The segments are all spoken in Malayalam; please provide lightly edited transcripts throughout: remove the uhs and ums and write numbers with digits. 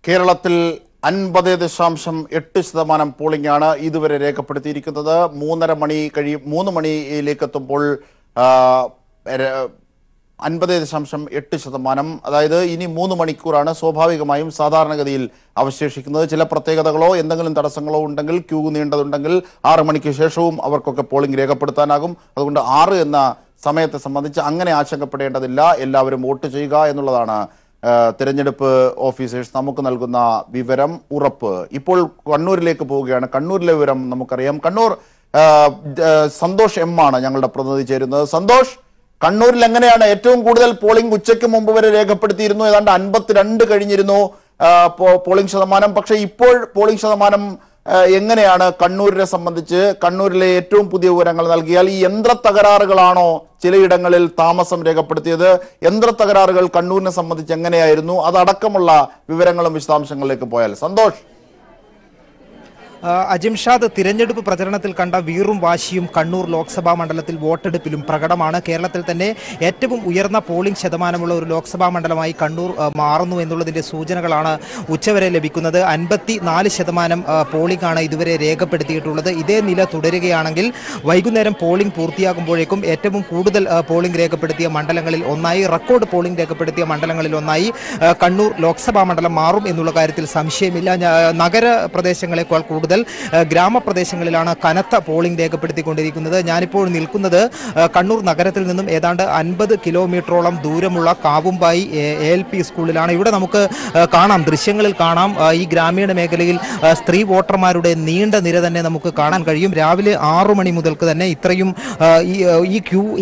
കേരളത്തിൽ 50.8% പോളിംഗ് ആണ് ഇതുവരെ രേഖപ്പെടുത്തിയിരിക്കുന്നത്. 3 മണിയിലേക്ക് എത്തുമ്പോൾ 50.8%. അതായത് ഇനി 3 മണിക്കൂറാണ് സ്വാഭാവികമായും സാധാരണഗതിയിൽ അവശേഷിക്കുന്നത്. ചില പ്രത്യേകതകളോ എന്തെങ്കിലും തടസ്സങ്ങളോ ഉണ്ടെങ്കിൽ, ക്യൂ നീണ്ടതുണ്ടെങ്കിൽ 6 മണിക്ക് ശേഷവും അവർക്കൊക്കെ പോളിംഗ് രേഖപ്പെടുത്താനാകും. അതുകൊണ്ട് 6 എന്ന സമയത്തെ സംബന്ധിച്ച് അങ്ങനെ ആശങ്കപ്പെടേണ്ടതില്ല. എല്ലാവരും വോട്ട് ചെയ്യുക എന്നുള്ളതാണ് തിരഞ്ഞെടുപ്പ് ഓഫീസേഴ്സ് നമുക്ക് നൽകുന്ന വിവരം, ഉറപ്പ്. ഇപ്പോൾ കണ്ണൂരിലേക്ക് പോവുകയാണ്. കണ്ണൂരിലെ വിവരം നമുക്കറിയാം. കണ്ണൂർ സന്തോഷ് എം ആണ് ഞങ്ങളുടെ പ്രതിനിധി ചേരുന്നത്. സന്തോഷ്, കണ്ണൂരിൽ എങ്ങനെയാണ്? ഏറ്റവും കൂടുതൽ പോളിംഗ് ഉച്ചയ്ക്ക് മുമ്പ് വരെ രേഖപ്പെടുത്തിയിരുന്നു. ഏതാണ്ട് 52 കഴിഞ്ഞിരുന്നു പോളിംഗ് ശതമാനം. പക്ഷേ ഇപ്പോൾ പോളിംഗ് ശതമാനം എങ്ങനെയാണ് കണ്ണൂരിനെ സംബന്ധിച്ച്? കണ്ണൂരിലെ ഏറ്റവും പുതിയ വിവരങ്ങൾ നൽകിയാൽ, ഈ യന്ത്ര തകരാറുകളാണോ ചിലയിടങ്ങളിൽ താമസം രേഖപ്പെടുത്തിയത്? യന്ത്ര തകരാറുകൾ കണ്ണൂരിനെ സംബന്ധിച്ച് എങ്ങനെയായിരുന്നു? അതടക്കമുള്ള വിവരങ്ങളും വിശദാംശങ്ങളിലേക്ക് പോയാൽ സന്തോഷ്. അജിംഷാദ്, തിരഞ്ഞെടുപ്പ് പ്രചരണത്തിൽ കണ്ട വീറും വാശിയും കണ്ണൂർ ലോക്സഭാ മണ്ഡലത്തിൽ വോട്ടെടുപ്പിലും പ്രകടമാണ്. കേരളത്തിൽ തന്നെ ഏറ്റവും ഉയർന്ന പോളിംഗ് ശതമാനമുള്ള ഒരു ലോക്സഭാ മണ്ഡലമായി കണ്ണൂർ മാറുന്നു എന്നുള്ളതിൻ്റെ സൂചനകളാണ് ഉച്ചവരെ ലഭിക്കുന്നത്. 54% പോളിംഗ് ആണ് ഇതുവരെ രേഖപ്പെടുത്തിയിട്ടുള്ളത്. ഇതേ നില തുടരുകയാണെങ്കിൽ വൈകുന്നേരം പോളിംഗ് പൂർത്തിയാകുമ്പോഴേക്കും ഏറ്റവും കൂടുതൽ പോളിംഗ് രേഖപ്പെടുത്തിയ മണ്ഡലങ്ങളിൽ ഒന്നായി, റെക്കോർഡ് പോളിംഗ് രേഖപ്പെടുത്തിയ മണ്ഡലങ്ങളിൽ ഒന്നായി കണ്ണൂർ ലോക്സഭാ മണ്ഡലം മാറും എന്നുള്ള കാര്യത്തിൽ സംശയമില്ല. നഗരപ്രദേശങ്ങളെക്കാൾ കൂടുതൽ ഗ്രാമപ്രദേശങ്ങളിലാണ് കനത്ത പോളിംഗ് രേഖപ്പെടുത്തിക്കൊണ്ടിരിക്കുന്നത്. ഞാനിപ്പോൾ നിൽക്കുന്നത് കണ്ണൂർ നഗരത്തിൽ നിന്നും ഏതാണ്ട് 50 കിലോമീറ്ററോളം ദൂരമുള്ള കാവുമ്പായി ALP സ്കൂളിലാണ്. ഇവിടെ നമുക്ക് കാണാം, ദൃശ്യങ്ങളിൽ കാണാം, ഈ ഗ്രാമീണ മേഖലയിൽ സ്ത്രീ വോട്ടർമാരുടെ നീണ്ട നിര തന്നെ നമുക്ക് കാണാൻ കഴിയും. രാവിലെ 6 മണി മുതൽക്ക് തന്നെ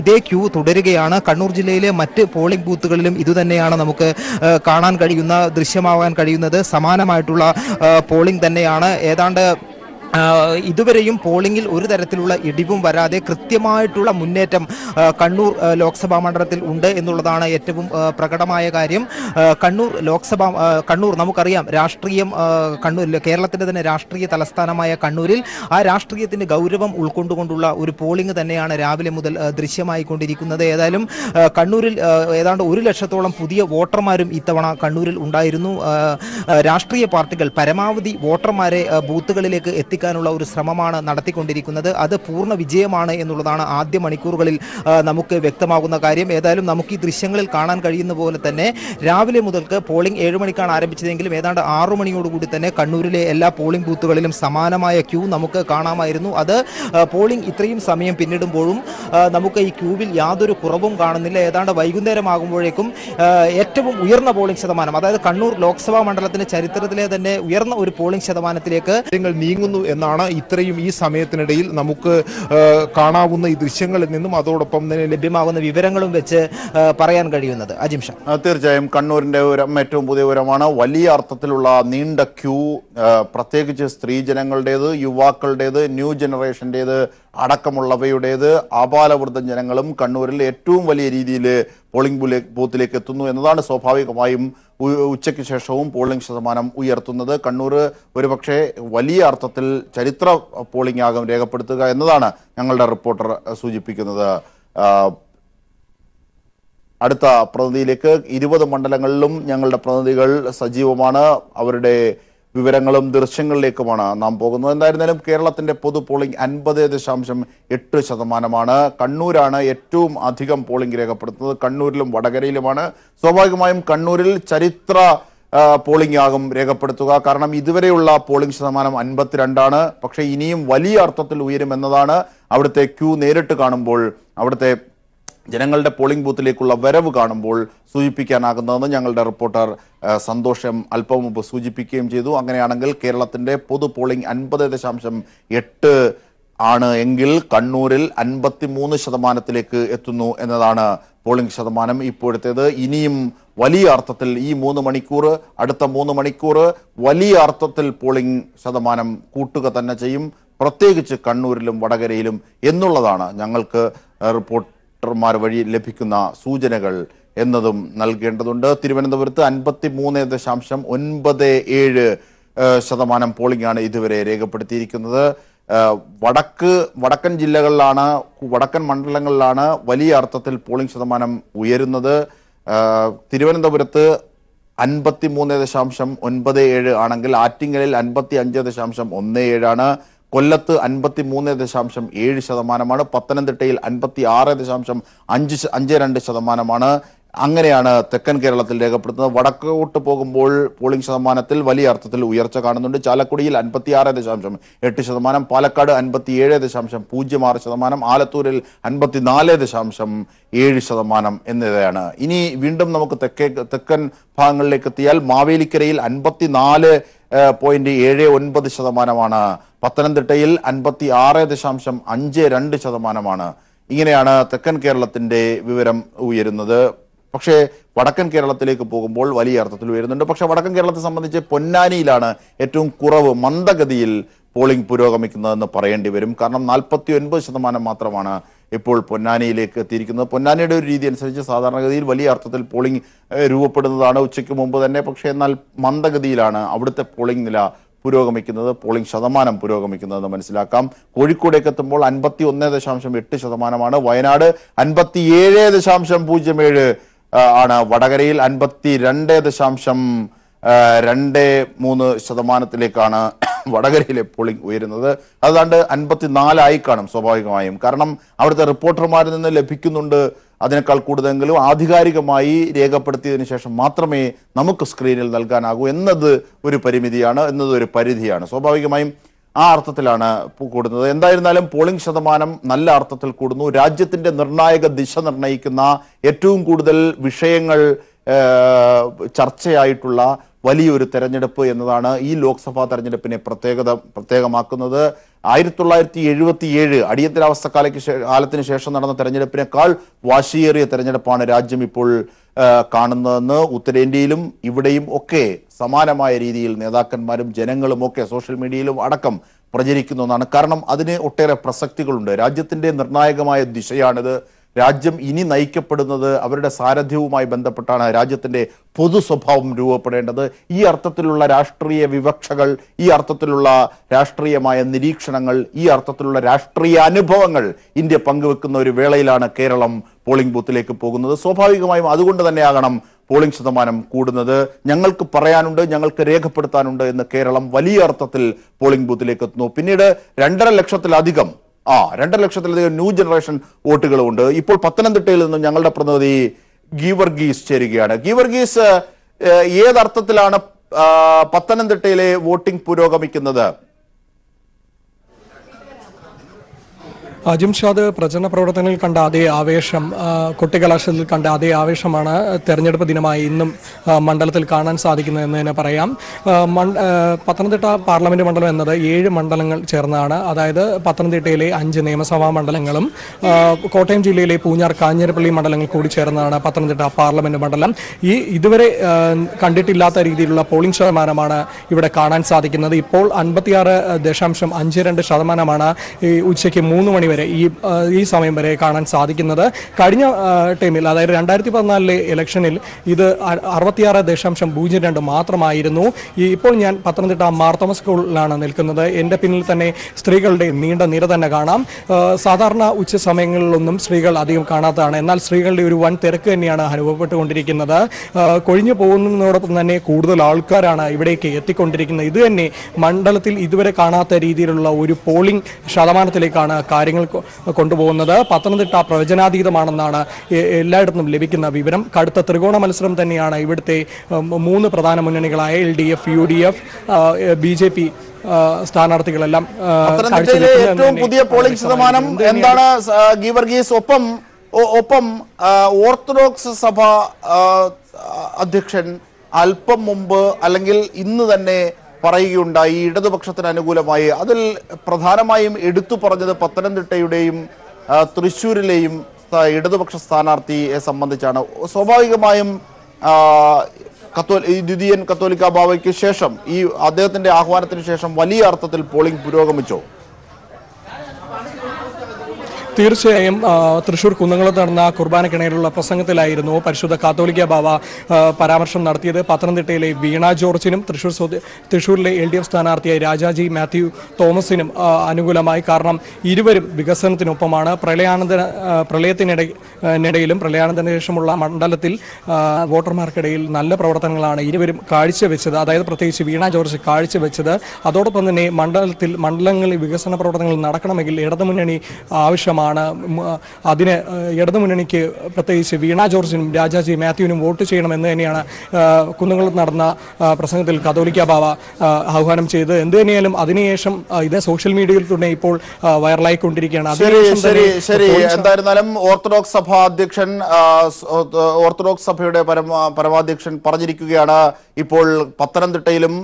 ഇതേ ക്യൂ തുടരുകയാണ്. കണ്ണൂർ ജില്ലയിലെ മറ്റ് പോളിംഗ് ബൂത്തുകളിലും ഇതുതന്നെയാണ് നമുക്ക് കാണാൻ കഴിയുന്ന, ദൃശ്യമാവാൻ കഴിയുന്നത്. സമാനമായിട്ടുള്ള പോളിംഗ് തന്നെയാണ്. ഏതാണ്ട് ഇതുവരെയും പോളിംഗിൽ ഒരു തരത്തിലുള്ള ഇടിവും വരാതെ കൃത്യമായിട്ടുള്ള മുന്നേറ്റം കണ്ണൂർ ലോക്സഭാ മണ്ഡലത്തിൽ ഉണ്ട് എന്നുള്ളതാണ് ഏറ്റവും പ്രകടമായ കാര്യം. കണ്ണൂർ നമുക്കറിയാം, കണ്ണൂരിൽ കേരളത്തിൻ്റെ തന്നെ രാഷ്ട്രീയ തലസ്ഥാനമായ കണ്ണൂരിൽ ആ രാഷ്ട്രീയത്തിൻ്റെ ഗൗരവം ഉൾക്കൊണ്ടുകൊണ്ടുള്ള ഒരു പോളിംഗ് തന്നെയാണ് രാവിലെ മുതൽ ദൃശ്യമായി കൊണ്ടിരിക്കുന്നത്. ഏതായാലും കണ്ണൂരിൽ ഏതാണ്ട് 1 ലക്ഷത്തോളം പുതിയ വോട്ടർമാരും ഇത്തവണ കണ്ണൂരിൽ ഉണ്ടായിരുന്നു. രാഷ്ട്രീയ പാർട്ടികൾ പരമാവധി വോട്ടർമാരെ ബൂത്തുകളിലേക്ക് ക്കാനുള്ള ഒരു ശ്രമമാണ് നടത്തിക്കൊണ്ടിരിക്കുന്നത്. അത് പൂർണ്ണ വിജയമാണ് എന്നുള്ളതാണ് ആദ്യ മണിക്കൂറുകളിൽ നമുക്ക് വ്യക്തമാകുന്ന കാര്യം. ഏതായാലും നമുക്ക് ഈ ദൃശ്യങ്ങളിൽ കാണാൻ കഴിയുന്ന പോലെ തന്നെ രാവിലെ മുതൽക്ക് പോളിംഗ് 7 മണിക്കാണ് ആരംഭിച്ചതെങ്കിലും ഏതാണ്ട് 6 മണിയോടുകൂടി തന്നെ കണ്ണൂരിലെ എല്ലാ പോളിംഗ് ബൂത്തുകളിലും സമാനമായ ക്യൂ നമുക്ക് കാണാമായിരുന്നു. അത് പോളിംഗ് ഇത്രയും സമയം പിന്നിടുമ്പോഴും നമുക്ക് ഈ ക്യൂവിൽ യാതൊരു കുറവും കാണുന്നില്ല. ഏതാണ്ട് വൈകുന്നേരമാകുമ്പോഴേക്കും ഏറ്റവും ഉയർന്ന പോളിംഗ് ശതമാനം, അതായത് കണ്ണൂർ ലോക്സഭാ മണ്ഡലത്തിന്റെ ചരിത്രത്തിലെ തന്നെ ഉയർന്ന ഒരു പോളിംഗ് ശതമാനത്തിലേക്ക് നീങ്ങുന്നു എന്നാണ് ഇത്രയും ഈ സമയത്തിനിടയിൽ നമുക്ക് കാണാവുന്ന ഈ ദൃശ്യങ്ങളിൽ നിന്നും അതോടൊപ്പം തന്നെ ലഭ്യമാകുന്ന വിവരങ്ങളും വെച്ച് പറയാൻ കഴിയുന്നത്. അജിംഷ, തീർച്ചയായും കണ്ണൂരിന്റെ ഏറ്റവും പുതിയ വിവരമാണ്. വലിയ അർത്ഥത്തിലുള്ള നീണ്ട ക്യൂ, പ്രത്യേകിച്ച് സ്ത്രീജനങ്ങളുടേത്, യുവാക്കളുടേത്, ന്യൂ ജനറേഷൻ്റേത് അടക്കമുള്ളവയുടേത്, ആബാലവൃദ്ധ ജനങ്ങളും കണ്ണൂരിൽ ഏറ്റവും വലിയ രീതിയിൽ പോളിംഗ് ബൂത്തിലേക്ക് എത്തുന്നു എന്നതാണ് സ്വാഭാവികമായും ഉച്ചയ്ക്ക് ശേഷവും പോളിംഗ് ശതമാനം ഉയർത്തുന്നത്. കണ്ണൂർ ഒരുപക്ഷെ വലിയ അർത്ഥത്തിൽ ചരിത്ര പോളിംഗ് ആകും രേഖപ്പെടുത്തുക എന്നതാണ് ഞങ്ങളുടെ റിപ്പോർട്ടർ സൂചിപ്പിക്കുന്നത്. അടുത്ത പ്രതിനിധിയിലേക്ക് 20 മണ്ഡലങ്ങളിലും ഞങ്ങളുടെ പ്രതിനിധികൾ സജീവമാണ്. അവരുടെ വിവരങ്ങളും ദൃശ്യങ്ങളിലേക്കുമാണ് നാം പോകുന്നത്. എന്തായിരുന്നാലും കേരളത്തിന്റെ പൊതു പോളിംഗ് 50.8%. കണ്ണൂരാണ് ഏറ്റവും അധികം പോളിംഗ് രേഖപ്പെടുത്തുന്നത്. കണ്ണൂരിലും വടകരയിലുമാണ്. സ്വാഭാവികമായും കണ്ണൂരിൽ ചരിത്ര പോളിംഗ് ആകും രേഖപ്പെടുത്തുക. കാരണം ഇതുവരെയുള്ള പോളിംഗ് ശതമാനം 52ആണ്. പക്ഷേ ഇനിയും വലിയ അർത്ഥത്തിൽ ഉയരുമെന്നതാണ് അവിടുത്തെ ക്യൂ നേരിട്ട് കാണുമ്പോൾ, അവിടുത്തെ ജനങ്ങളുടെ പോളിംഗ് ബൂത്തിലേക്കുള്ള വരവ് കാണുമ്പോൾ സൂചിപ്പിക്കാനാകുന്നതെന്ന് ഞങ്ങളുടെ റിപ്പോർട്ടർ സന്തോഷം അല്പം മുമ്പ് സൂചിപ്പിക്കുകയും ചെയ്തു. അങ്ങനെയാണെങ്കിൽ കേരളത്തിന്റെ പൊതു പോളിംഗ് 50.8 ആണ് എങ്കിൽ കണ്ണൂരിൽ 53% എത്തുന്നു എന്നതാണ് പോളിംഗ് ശതമാനം ഇപ്പോഴത്തേത്. ഇനിയും വലിയ അർത്ഥത്തിൽ ഈ 3 മണിക്കൂർ, അടുത്ത 3 മണിക്കൂർ വലിയ അർത്ഥത്തിൽ പോളിംഗ് ശതമാനം കൂട്ടുക തന്നെ ചെയ്യും, പ്രത്യേകിച്ച് കണ്ണൂരിലും വടകരയിലും എന്നുള്ളതാണ് ഞങ്ങൾക്ക് റിപ്പോർട്ടർമാർ വഴി ലഭിക്കുന്ന സൂചനകൾ എന്നതും നൽകേണ്ടതുണ്ട്. തിരുവനന്തപുരത്ത് 53.97% പോളിംഗ് ആണ് ഇതുവരെ രേഖപ്പെടുത്തിയിരിക്കുന്നത്. വടക്കൻ ജില്ലകളിലാണ്, വടക്കൻ മണ്ഡലങ്ങളിലാണ് വലിയ അർത്ഥത്തിൽ പോളിംഗ് ശതമാനം ഉയരുന്നത്. തിരുവനന്തപുരത്ത് 53.97 ആണെങ്കിൽ ആറ്റിങ്ങലിൽ 55.17 കൊല്ലത്ത് 53.7%, പത്തനംതിട്ടയിൽ 56.52%. അങ്ങനെയാണ് തെക്കൻ കേരളത്തിൽ രേഖപ്പെടുത്തുന്നത്. വടക്കോട്ട് പോകുമ്പോൾ പോളിംഗ് ശതമാനത്തിൽ വലിയ അർത്ഥത്തിൽ ഉയർച്ച കാണുന്നുണ്ട്. ചാലക്കുടിയിൽ 56.8%, പാലക്കാട് 57.06%, ആലത്തൂരിൽ 54.7% എന്നിവയാണ്. ഇനി വീണ്ടും നമുക്ക് തെക്കൻ ഭാഗങ്ങളിലേക്ക് എത്തിയാൽ മാവേലിക്കരയിൽ 54.79%, പത്തനംതിട്ടയിൽ 56.52%. ഇങ്ങനെയാണ് തെക്കൻ കേരളത്തിന്റെ വിവരം ഉയരുന്നത്. പക്ഷേ വടക്കൻ കേരളത്തിലേക്ക് പോകുമ്പോൾ വലിയ അർത്ഥത്തിൽ ഉയരുന്നുണ്ട്. പക്ഷേ വടക്കൻ കേരളത്തെ സംബന്ധിച്ച് പൊന്നാനിയിലാണ് ഏറ്റവും കുറവ് മന്ദഗതിയിൽ പോളിംഗ് പുരോഗമിക്കുന്നതെന്ന് പറയേണ്ടി വരും. കാരണം 49% മാത്രമാണ് ഇപ്പോൾ പൊന്നാനിയിലേക്ക് എത്തിയിരിക്കുന്നത്. പൊന്നാനിയുടെ ഒരു രീതി അനുസരിച്ച് സാധാരണഗതിയിൽ വലിയ അർത്ഥത്തിൽ പോളിംഗ് രൂപപ്പെടുന്നതാണ് ഉച്ചയ്ക്ക് മുമ്പ് തന്നെ. പക്ഷേ എന്നാൽ മന്ദഗതിയിലാണ് അവിടുത്തെ പോളിംഗ് നില പുരോഗമിക്കുന്നത്, പോളിംഗ് ശതമാനം പുരോഗമിക്കുന്നതെന്ന് മനസ്സിലാക്കാം. കോഴിക്കോടേക്ക് എത്തുമ്പോൾ 51.8%, വയനാട് 57.07 ആണ്, വടകരയിൽ 52.23% വടകരയിലെ പോളിംഗ് ഉയരുന്നത്. അതാണ്ട് 54 കാണും സ്വാഭാവികമായും. കാരണം അവിടുത്തെ റിപ്പോർട്ടർമാരിൽ നിന്ന് ലഭിക്കുന്നുണ്ട് അതിനേക്കാൾ കൂടുതലെങ്കിലും ആധികാരികമായി രേഖപ്പെടുത്തിയതിനു ശേഷം മാത്രമേ നമുക്ക് സ്ക്രീനിൽ നൽകാനാകൂ എന്നത് ഒരു പരിമിതിയാണ്, എന്നത് ഒരു പരിധിയാണ്. സ്വാഭാവികമായും ആ അർത്ഥത്തിലാണ് കൂടുന്നത്. എന്തായിരുന്നാലും പോളിംഗ് ശതമാനം നല്ല അർത്ഥത്തിൽ കൂടുന്നു. രാജ്യത്തിന്റെ നിർണായക ദിശ നിർണ്ണയിക്കുന്ന ഏറ്റവും കൂടുതൽ വിഷയങ്ങൾ ചർച്ചയായിട്ടുള്ള വലിയൊരു തെരഞ്ഞെടുപ്പ് എന്നതാണ് ഈ ലോക്സഭാ തെരഞ്ഞെടുപ്പിനെ പ്രത്യേകമാക്കുന്നത്. 1977 അടിയന്തരാവസ്ഥ കാലത്തിന് ശേഷം നടന്ന തെരഞ്ഞെടുപ്പിനേക്കാൾ വാശിയേറിയ തെരഞ്ഞെടുപ്പാണ് രാജ്യം ഇപ്പോൾ കാണുന്നതെന്ന് ഉത്തരേന്ത്യയിലും ഇവിടെയും ഒക്കെ സമാനമായ രീതിയിൽ നേതാക്കന്മാരും ജനങ്ങളും ഒക്കെ സോഷ്യൽ മീഡിയയിലും അടക്കം പ്രചരിക്കുന്ന ഒന്നാണ്. കാരണം അതിന് ഒട്ടേറെ പ്രസക്തികളുണ്ട്. രാജ്യത്തിന്റെ നിർണായകമായ ദിശയാണിത്. രാജ്യം ഇനി നയിക്കപ്പെടുന്നത് അവരുടെ സാരഥ്യവുമായി ബന്ധപ്പെട്ടാണ്. രാജ്യത്തിന്റെ പൊതു സ്വഭാവം രൂപപ്പെടേണ്ടത്. ഈ അർത്ഥത്തിലുള്ള രാഷ്ട്രീയ വിവക്ഷകൾ, ഈ അർത്ഥത്തിലുള്ള രാഷ്ട്രീയമായ നിരീക്ഷണങ്ങൾ, ഈ അർത്ഥത്തിലുള്ള രാഷ്ട്രീയ അനുഭവങ്ങൾ ഇന്ത്യ പങ്കുവെക്കുന്ന ഒരു വേളയിലാണ് കേരളം പോളിംഗ് ബൂത്തിലേക്ക് പോകുന്നത്. സ്വാഭാവികമായും അതുകൊണ്ട് തന്നെയാകണം പോളിംഗ് ശതമാനം കൂടുന്നത്. ഞങ്ങൾക്ക് പറയാനുണ്ട്, ഞങ്ങൾക്ക് രേഖപ്പെടുത്താനുണ്ട് എന്ന് കേരളം വലിയ അർത്ഥത്തിൽ പോളിംഗ് ബൂത്തിലേക്ക് എത്തുന്നു. പിന്നീട് 2.5 ലക്ഷത്തിലധികം ന്യൂ ജനറേഷൻ വോട്ടുകളുണ്ട്. ഇപ്പോൾ പത്തനംതിട്ടയിൽ നിന്നും ഞങ്ങളുടെ പ്രതിനിധി ഗീവർഗീസ് ചേരുകയാണ്. ഗീവർഗീസ്, ഏതർത്ഥത്തിലാണ് പത്തനംതിട്ടയിലെ വോട്ടിംഗ് പുരോഗമിക്കുന്നത്? ജിംഷാദ്, പ്രചരണ പ്രവർത്തനങ്ങളിൽ കണ്ട അതേ ആവേശം, കൊട്ടിക്കലാശത്തിൽ കണ്ട അതേ ആവേശമാണ് തെരഞ്ഞെടുപ്പ് ദിനമായി ഇന്നും മണ്ഡലത്തിൽ കാണാൻ സാധിക്കുന്നതെന്ന് തന്നെ പറയാം. പത്തനംതിട്ട പാർലമെന്റ് മണ്ഡലം എന്നത് 7 മണ്ഡലങ്ങൾ ചേർന്നതാണ്. അതായത് പത്തനംതിട്ടയിലെ 5 നിയമസഭാ മണ്ഡലങ്ങളും കോട്ടയം ജില്ലയിലെ പൂഞ്ഞാർ കാഞ്ഞിരപ്പള്ളി മണ്ഡലങ്ങൾ കൂടി ചേർന്നതാണ് പത്തനംതിട്ട പാർലമെന്റ് മണ്ഡലം. ഈ കണ്ടിട്ടില്ലാത്ത രീതിയിലുള്ള പോളിംഗ് ശതമാനമാണ് ഇവിടെ കാണാൻ സാധിക്കുന്നത്. ഇപ്പോൾ 56.52% ഈ ഉച്ചയ്ക്ക് 3 മണി വരെ ഈ സമയം വരെ കാണാൻ സാധിക്കുന്നത്. കഴിഞ്ഞ ടൈമിൽ, അതായത് 2014 ഇലക്ഷനിൽ ഇത് 66.02 മാത്രമായിരുന്നു. ഇപ്പോൾ ഞാൻ പത്തനംതിട്ട മാർത്തോമ സ്കൂളിലാണ് നിൽക്കുന്നത്. എൻ്റെ പിന്നിൽ തന്നെ സ്ത്രീകളുടെ നീണ്ട നിര തന്നെ കാണാം. സാധാരണ ഉച്ച സമയങ്ങളിലൊന്നും സ്ത്രീകൾ അധികം കാണാത്തതാണ്. എന്നാൽ സ്ത്രീകളുടെ ഒരു വൻ തിരക്ക് തന്നെയാണ് അനുഭവപ്പെട്ടുകൊണ്ടിരിക്കുന്നത്. കൊഴിഞ്ഞു പോകുന്നതോടൊപ്പം തന്നെ കൂടുതൽ ആൾക്കാരാണ് ഇവിടേക്ക് എത്തിക്കൊണ്ടിരിക്കുന്നത്. ഇത് തന്നെ മണ്ഡലത്തിൽ ഇതുവരെ കാണാത്ത രീതിയിലുള്ള ഒരു പോളിംഗ് ശതമാനത്തിലേക്കാണ് കാര്യങ്ങൾ കൊണ്ടുപോകുന്നത്. പത്തനംതിട്ട പ്രവചനാതീതമാണെന്നാണ് എല്ലായിടത്തും ലഭിക്കുന്ന വിവരം. കടുത്ത ത്രികോണ മത്സരം തന്നെയാണ് ഇവിടുത്തെ 3 പ്രധാന മുന്നണികളായ LDF, UDF, BJP സ്ഥാനാർത്ഥികളെല്ലാം. ഏറ്റവും പുതിയ പോളിംഗ് ശതമാനം എന്താണ് ഗീവർഗീസ്? ഒപ്പം ഓർത്തഡോക്സ് സഭ അധ്യക്ഷൻ അല്പം മുമ്പ് അല്ലെങ്കിൽ ഇന്ന് തന്നെ പറയുകയുണ്ടായി ഇടതുപക്ഷത്തിന് അനുകൂലമായി. അതിൽ പ്രധാനമായും എടുത്തു പറഞ്ഞത് പത്തനംതിട്ടയുടെയും തൃശ്ശൂരിലെയും ഇടതുപക്ഷ സ്ഥാനാർത്ഥിയെ സംബന്ധിച്ചാണ്. സ്വാഭാവികമായും ദ്വിതീയൻ കത്തോലിക്ക ബാവയ്ക്ക് ശേഷം, ഈ അദ്ദേഹത്തിന്റെ ആഹ്വാനത്തിന് ശേഷം വലിയ അർത്ഥത്തിൽ പോളിംഗ് പുരോഗമിച്ചോ? തീർച്ചയായും തൃശൂർ കുന്നംകുളത്ത് നടന്ന കുർബാനക്കിണയിലുള്ള പ്രസംഗത്തിലായിരുന്നു പരിശുദ്ധ കാത്തോലിക്ക ബാവ പരാമർശം നടത്തിയത്. പത്തനംതിട്ടയിലെ വീണ ജോർജിനും തൃശൂരിലെ LDF സ്ഥാനാർത്ഥിയായ രാജാജി മാത്യു തോമസിനും അനുകൂലമായി. കാരണം ഇരുവരും വികസനത്തിനൊപ്പമാണ്. പ്രളയത്തിനിടയിലും പ്രളയാനന്തര ശേഷമുള്ള മണ്ഡലത്തിൽ വോട്ടർമാർക്കിടയിൽ നല്ല പ്രവർത്തനങ്ങളാണ് ഇരുവരും കാഴ്ചവെച്ചത്. അതായത് പ്രത്യേകിച്ച് വീണ ജോർജ് കാഴ്ചവെച്ചത്. അതോടൊപ്പം തന്നെ മണ്ഡലങ്ങളിൽ വികസന പ്രവർത്തനങ്ങൾ നടക്കണമെങ്കിൽ ഇടതുമുന്നണി ആവശ്യമാണ്. അതിന് ഇടതുമുന്നണിക്ക് പ്രത്യേകിച്ച് വീണ ജോർജിനും രാജാജി മാത്യുവിനും വോട്ട് ചെയ്യണമെന്ന് തന്നെയാണ് കുന്നംകുളത്ത് നടന്ന പ്രസംഗത്തിൽ കാത്തോലിക്ക ബാവ ആഹ്വാനം ചെയ്തത്. എന്ത് തന്നെയാലും അതിനുശേഷം ഇത് സോഷ്യൽ മീഡിയയിൽ തന്നെ ഇപ്പോൾ വൈറലായിക്കൊണ്ടിരിക്കുകയാണ്. എന്തായിരുന്നാലും ഓർത്തഡോക്സ് സഭയുടെ പരമാധ്യക്ഷൻ പറഞ്ഞിരിക്കുകയാണ് ഇപ്പോൾ പത്തനംതിട്ടയിലും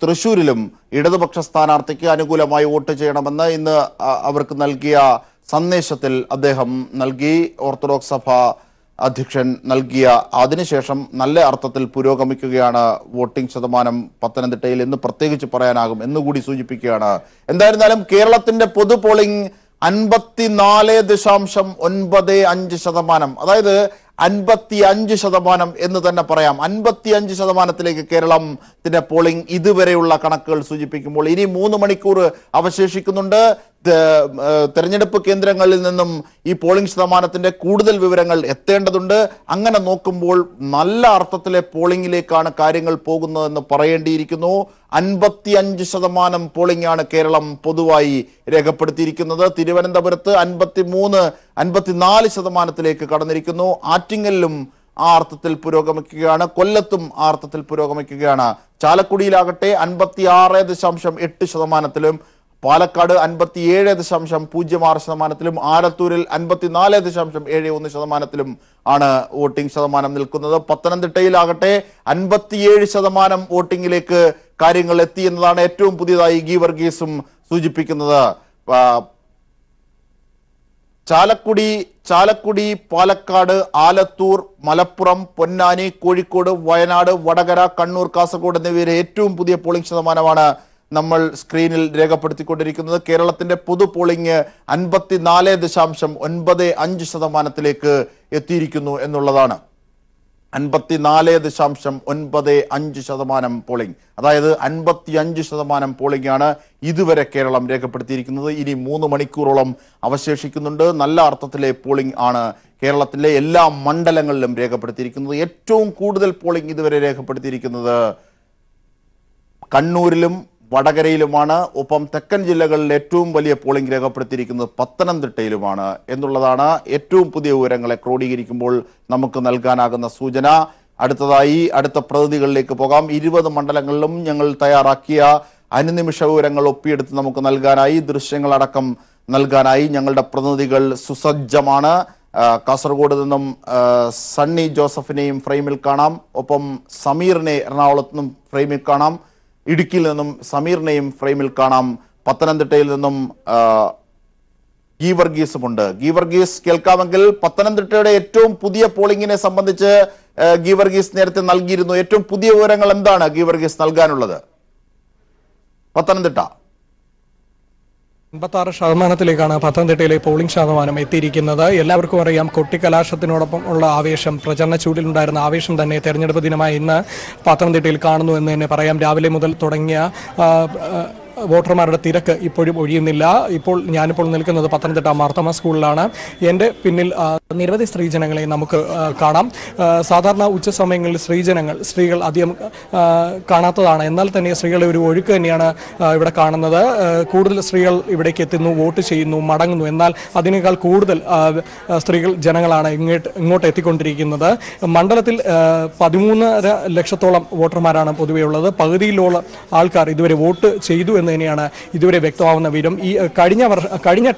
തൃശൂരിലും ഇടതുപക്ഷ സ്ഥാനാർത്ഥിക്ക് അനുകൂലമായി വോട്ട് ചെയ്യണമെന്ന് ഇന്ന് അവർക്ക് നൽകിയ സന്ദേശത്തിൽ അദ്ദേഹം നൽകി. ഓർത്തഡോക്സ് സഭ അധ്യക്ഷൻ നൽകിയ അതിനുശേഷം നല്ല അർത്ഥത്തിൽ പുരോഗമിക്കുകയാണ് വോട്ടിംഗ് ശതമാനം പത്തനംതിട്ടയിൽ എന്ന് പ്രത്യേകിച്ച് പറയാനാകും എന്നുകൂടി സൂചിപ്പിക്കുകയാണ്. എന്തായിരുന്നാലും കേരളത്തിന്റെ പൊതു പോളിംഗ് 54.95%. അതായത് 55% എന്ന് തന്നെ പറയാം. 55% കേരളത്തിന്റെ പോളിംഗ് ഇതുവരെയുള്ള കണക്കുകൾ സൂചിപ്പിക്കുമ്പോൾ ഇനി 3 മണിക്കൂർ അവശേഷിക്കുന്നുണ്ട്. തെരഞ്ഞെടുപ്പ് കേന്ദ്രങ്ങളിൽ നിന്നും ഈ പോളിംഗ് ശതമാനത്തിന്റെ കൂടുതൽ വിവരങ്ങൾ എത്തേണ്ടതുണ്ട്. അങ്ങനെ നോക്കുമ്പോൾ നല്ല അർത്ഥത്തിലെ പോളിംഗിലേക്കാണ് കാര്യങ്ങൾ പോകുന്നതെന്ന് പറയേണ്ടിയിരിക്കുന്നു. 55% പോളിംഗ് ആണ് കേരളം പൊതുവായി രേഖപ്പെടുത്തിയിരിക്കുന്നത്. തിരുവനന്തപുരത്ത് 54% കടന്നിരിക്കുന്നു. ആറ്റിങ്ങലിലും ആ അർത്ഥത്തിൽ പുരോഗമിക്കുകയാണ്. കൊല്ലത്തും ആ അർത്ഥത്തിൽ പുരോഗമിക്കുകയാണ്. ചാലക്കുടിയിലാകട്ടെ 56.8%, പാലക്കാട് 57.06%, ആലത്തൂരിൽ 54.71% ആണ് വോട്ടിംഗ് ശതമാനം നിൽക്കുന്നത്. പത്തനംതിട്ടയിലാകട്ടെ 57% വോട്ടിംഗിലേക്ക് കാര്യങ്ങൾ എത്തി എന്നതാണ് ഏറ്റവും പുതിയതായി ഗീവർഗീസും സൂചിപ്പിക്കുന്നത്. ചാലക്കുടി, പാലക്കാട്, ആലത്തൂർ, മലപ്പുറം, പൊന്നാനി, കോഴിക്കോട്, വയനാട്, വടകര, കണ്ണൂർ, കാസർഗോഡ് എന്നിവയിലെ ഏറ്റവും പുതിയ പോളിംഗ് ശതമാനമാണ് നമ്മൾ സ്ക്രീനിൽ രേഖപ്പെടുത്തിക്കൊണ്ടിരിക്കുന്നത്. കേരളത്തിന്റെ പൊതു പോളിംഗ് 54.95% എത്തിയിരിക്കുന്നു എന്നുള്ളതാണ്. 54.95% പോളിംഗ്, അതായത് 55% പോളിംഗ് ആണ് ഇതുവരെ കേരളം രേഖപ്പെടുത്തിയിരിക്കുന്നത്. ഇനി 3 മണിക്കൂറോളം അവശേഷിക്കുന്നുണ്ട്. നല്ല അർത്ഥത്തിലെ പോളിംഗ് ആണ് കേരളത്തിലെ എല്ലാ മണ്ഡലങ്ങളിലും രേഖപ്പെടുത്തിയിരിക്കുന്നത്. ഏറ്റവും കൂടുതൽ പോളിംഗ് ഇതുവരെ രേഖപ്പെടുത്തിയിരിക്കുന്നത് കണ്ണൂരിലും വടകരയിലുമാണ്. ഒപ്പം തെക്കൻ ജില്ലകളിൽ ഏറ്റവും വലിയ പോളിംഗ് രേഖപ്പെടുത്തിയിരിക്കുന്നത് പത്തനംതിട്ടയിലുമാണ് എന്നുള്ളതാണ് ഏറ്റവും പുതിയ വിവരങ്ങളെ ക്രോഡീകരിക്കുമ്പോൾ നമുക്ക് നൽകാനാകുന്ന സൂചന. അടുത്ത പ്രതിനിധികളിലേക്ക് പോകാം. 20 മണ്ഡലങ്ങളിലും ഞങ്ങൾ തയ്യാറാക്കിയ അനുനിമിഷ വിവരങ്ങൾ ഒപ്പിയെടുത്ത് നമുക്ക് നൽകാനായി, ദൃശ്യങ്ങളടക്കം നൽകാനായി ഞങ്ങളുടെ പ്രതിനിധികൾ സുസജ്ജമാണ്. കാസർഗോഡ് നിന്നും സണ്ണി ജോസഫിനെയും ഫ്രെയിമിൽ കാണാം. ഒപ്പം സമീറിനെ എറണാകുളത്ത് നിന്നും ഫ്രെയിമിൽ കാണാം. ഇടുക്കിയിൽ നിന്നും സമീറിനെയും ഫ്രെയിമിൽ കാണാം. പത്തനംതിട്ടയിൽ നിന്നും ഗീവർഗീസുമുണ്ട്. ഗീവർഗീസ് കേൾക്കാമെങ്കിൽ പത്തനംതിട്ടയുടെ ഏറ്റവും പുതിയ പോളിംഗിനെ സംബന്ധിച്ച് ഗീവർഗീസ് നേരത്തെ നൽകിയിരുന്നു. ഏറ്റവും പുതിയ വിവരങ്ങൾ എന്താണ് ഗീവർഗീസ് നൽകാനുള്ളത്? പത്തനംതിട്ട 56% പത്തനംതിട്ടയിലെ പോളിംഗ് ശതമാനം എത്തിയിരിക്കുന്നത്. എല്ലാവർക്കും അറിയാം, കൊട്ടിക്കലാശത്തിനോടൊപ്പം ഉള്ള ആവേശം, പ്രചരണ ചൂടിലുണ്ടായിരുന്ന ആവേശം തന്നെ തെരഞ്ഞെടുപ്പ് ദിനമായി ഇന്ന് പത്തനംതിട്ടയിൽ കാണുന്നു എന്ന് തന്നെ പറയാം. രാവിലെ മുതൽ തുടങ്ങിയ വോട്ടർമാരുടെ തിരക്ക് ഇപ്പോഴും ഒഴിയുന്നില്ല. ഞാനിപ്പോൾ നിൽക്കുന്നത് പത്തനംതിട്ട മാർത്തമ സ്കൂളിലാണ്. എൻ്റെ പിന്നിൽ നിരവധി സ്ത്രീജനങ്ങളെ നമുക്ക് കാണാം. സാധാരണ ഉച്ച സമയങ്ങളിൽ സ്ത്രീകൾ അധികം കാണാത്തതാണ്. എന്നാൽ തന്നെ സ്ത്രീകളുടെ ഒരു ഒഴുക്ക് തന്നെയാണ് ഇവിടെ കാണുന്നത്. കൂടുതൽ സ്ത്രീകൾ ഇവിടേക്ക് എത്തുന്നു, വോട്ട് ചെയ്യുന്നു, മടങ്ങുന്നു. എന്നാൽ അതിനേക്കാൾ കൂടുതൽ ജനങ്ങളാണ് ഇങ്ങോട്ട് എത്തിക്കൊണ്ടിരിക്കുന്നത്. മണ്ഡലത്തിൽ 13.5 ലക്ഷത്തോളം വോട്ടർമാരാണ് പൊതുവെ ഉള്ളത്. പകുതിയിലോളം ആൾക്കാർ ഇതുവരെ വോട്ട് ചെയ്തു എന്ന് തന്നെയാണ് ഇതുവരെ വ്യക്തമാവുന്ന വിവരം. ഈ കഴിഞ്ഞ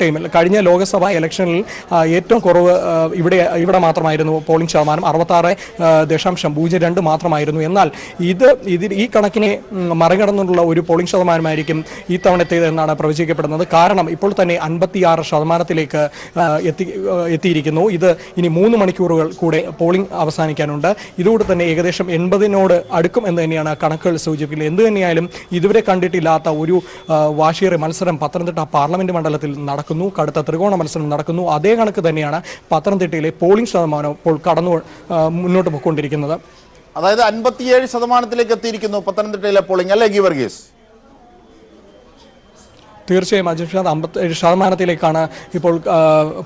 ടൈമിൽ, കഴിഞ്ഞ ലോക്സഭാ ഇലക്ഷനിൽ ഏറ്റവും കുറവ് ഇവിടെ മാത്രമായിരുന്നു പോളിംഗ് ശതമാനം 66.02 മാത്രമായിരുന്നു. എന്നാൽ ഈ കണക്കിനെ മറികടന്നുള്ള ഒരു പോളിംഗ് ശതമാനമായിരിക്കും ഈ തവണത്തേത് എന്നാണ് പ്രവചിക്കപ്പെടുന്നത്. കാരണം ഇപ്പോൾ തന്നെ 56% എത്തിയിരിക്കുന്നു. ഇത് ഇനി 3 മണിക്കൂറുകൾ കൂടെ പോളിംഗ് അവസാനിക്കാനുണ്ട്. ഇതോടെ തന്നെ ഏകദേശം 80-നോട് അടുക്കും എന്ന് തന്നെയാണ് കണക്കുകൾ സൂചിപ്പിക്കുന്നത്. എന്തു തന്നെയായാലും ഇതുവരെ കണ്ടിട്ടില്ലാത്ത ഒരു വാശിയേറിയ മത്സരം പത്തനംതിട്ട പാർലമെന്റ് മണ്ഡലത്തിൽ നടക്കുന്നു. കടുത്ത ത്രികോണ മത്സരം നടക്കുന്നു. അതേ കണക്ക് തന്നെയാണ് പത്തനംതിട്ടയിലെ പോളിംഗ് ശതമാനം ഇപ്പോൾ മുന്നോട്ട് പോയിക്കൊണ്ടിരിക്കുന്നത്. അതായത് 57% എത്തിയിരിക്കുന്നു പത്തനംതിട്ടയിലെ പോളിംഗ്, അല്ലേ ഗീവർഗീസ്? തീർച്ചയായും അജിംഷാദ് 57%-ലേക്കാണ് ഇപ്പോൾ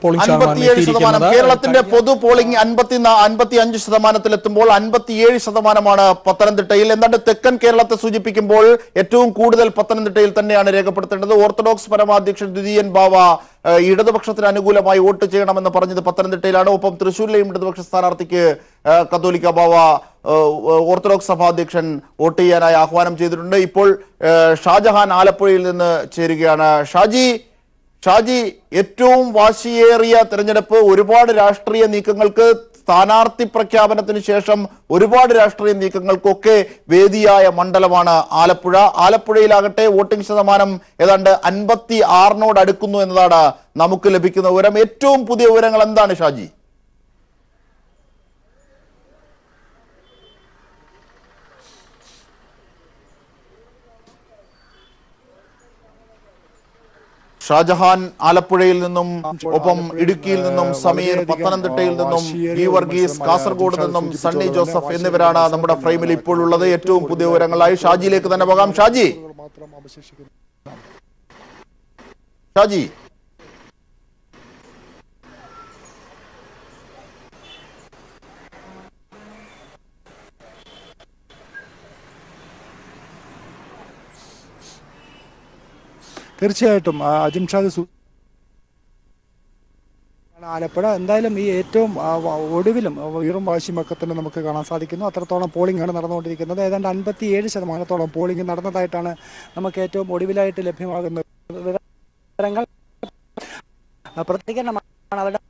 പോളിംഗ് ശതമാനം. കേരളത്തിന്റെ പൊതു പോളിംഗ് 55% എത്തുമ്പോൾ 57% പത്തനംതിട്ടയിൽ. എന്താണ്ട് തെക്കൻ കേരളത്തെ സൂചിപ്പിക്കുമ്പോൾ ഏറ്റവും കൂടുതൽ പത്തനംതിട്ടയിൽ തന്നെയാണ് രേഖപ്പെടുത്തേണ്ടത്. ഓർത്തഡോക്സ് പരമാധ്യക്ഷൻ ദ്വിതീയൻ ബാവ ഇടതുപക്ഷത്തിന് അനുകൂലമായി വോട്ട് ചെയ്യണമെന്ന് പറഞ്ഞത് പത്തനംതിട്ടയിലാണ്. ഒപ്പം തൃശ്ശൂരിലെയും ഇടതുപക്ഷ സ്ഥാനാർത്ഥിക്ക് കത്തോലിക്ക ബാവ ഓർത്തഡോക്സ് സഭാധ്യക്ഷൻ വോട്ട് ചെയ്യാനായി ആഹ്വാനം ചെയ്തിട്ടുണ്ട്. ഇപ്പോൾ ഷാജഹാൻ ആലപ്പുഴയിൽ നിന്ന് ചേരുകയാണ്. ഷാജി, ഏറ്റവും വാശിയേറിയ തെരഞ്ഞെടുപ്പ്, ഒരുപാട് രാഷ്ട്രീയ നീക്കങ്ങൾക്ക്, സ്ഥാനാർത്ഥി പ്രഖ്യാപനത്തിന് ശേഷം ഒരുപാട് രാഷ്ട്രീയ നീക്കങ്ങൾക്കൊക്കെ വേദിയായ മണ്ഡലമാണ് ആലപ്പുഴ. ആലപ്പുഴയിലാകട്ടെ വോട്ടിംഗ് ശതമാനം ഏതാണ്ട് 56-നോട് അടുക്കുന്നു എന്നതാണ് നമുക്ക് ലഭിക്കുന്ന വിവരം. ഏറ്റവും പുതിയ വിവരങ്ങൾ എന്താണ് ഷാജി? ഷാജഹാൻ ആലപ്പുഴയിൽ നിന്നും, ഒപ്പം ഇടുക്കിയിൽ നിന്നും സമീർ, പത്തനംതിട്ടയിൽ നിന്നും ഗീവർഗീസ്, കാസർഗോഡ് നിന്നും സണ്ണി ജോസഫ് എന്നിവരാണ് നമ്മുടെ ഫ്രെയിമിൽ ഇപ്പോഴുള്ളത്. ഏറ്റവും പുതിയ വിവരങ്ങളായി ഷാജിയിലേക്ക് തന്നെ പോകാം. ഷാജി തീർച്ചയായിട്ടും അജിംഷാദ് ആലപ്പുഴ എന്തായാലും ഈ ഏറ്റവും ഒടുവിലും വീറും വാശിയുമൊക്കെ തന്നെ നമുക്ക് കാണാൻ സാധിക്കുന്നു. അത്രത്തോളം പോളിംഗ് ആണ് നടന്നുകൊണ്ടിരിക്കുന്നത്. ഏതാണ്ട് 57% പോളിംഗ് നടന്നതായിട്ടാണ് നമുക്ക് ഏറ്റവും ഒടുവിലായിട്ട് ലഭ്യമാകുന്ന വിവരങ്ങൾ. പ്രതികരണമാണ് അവരുടെ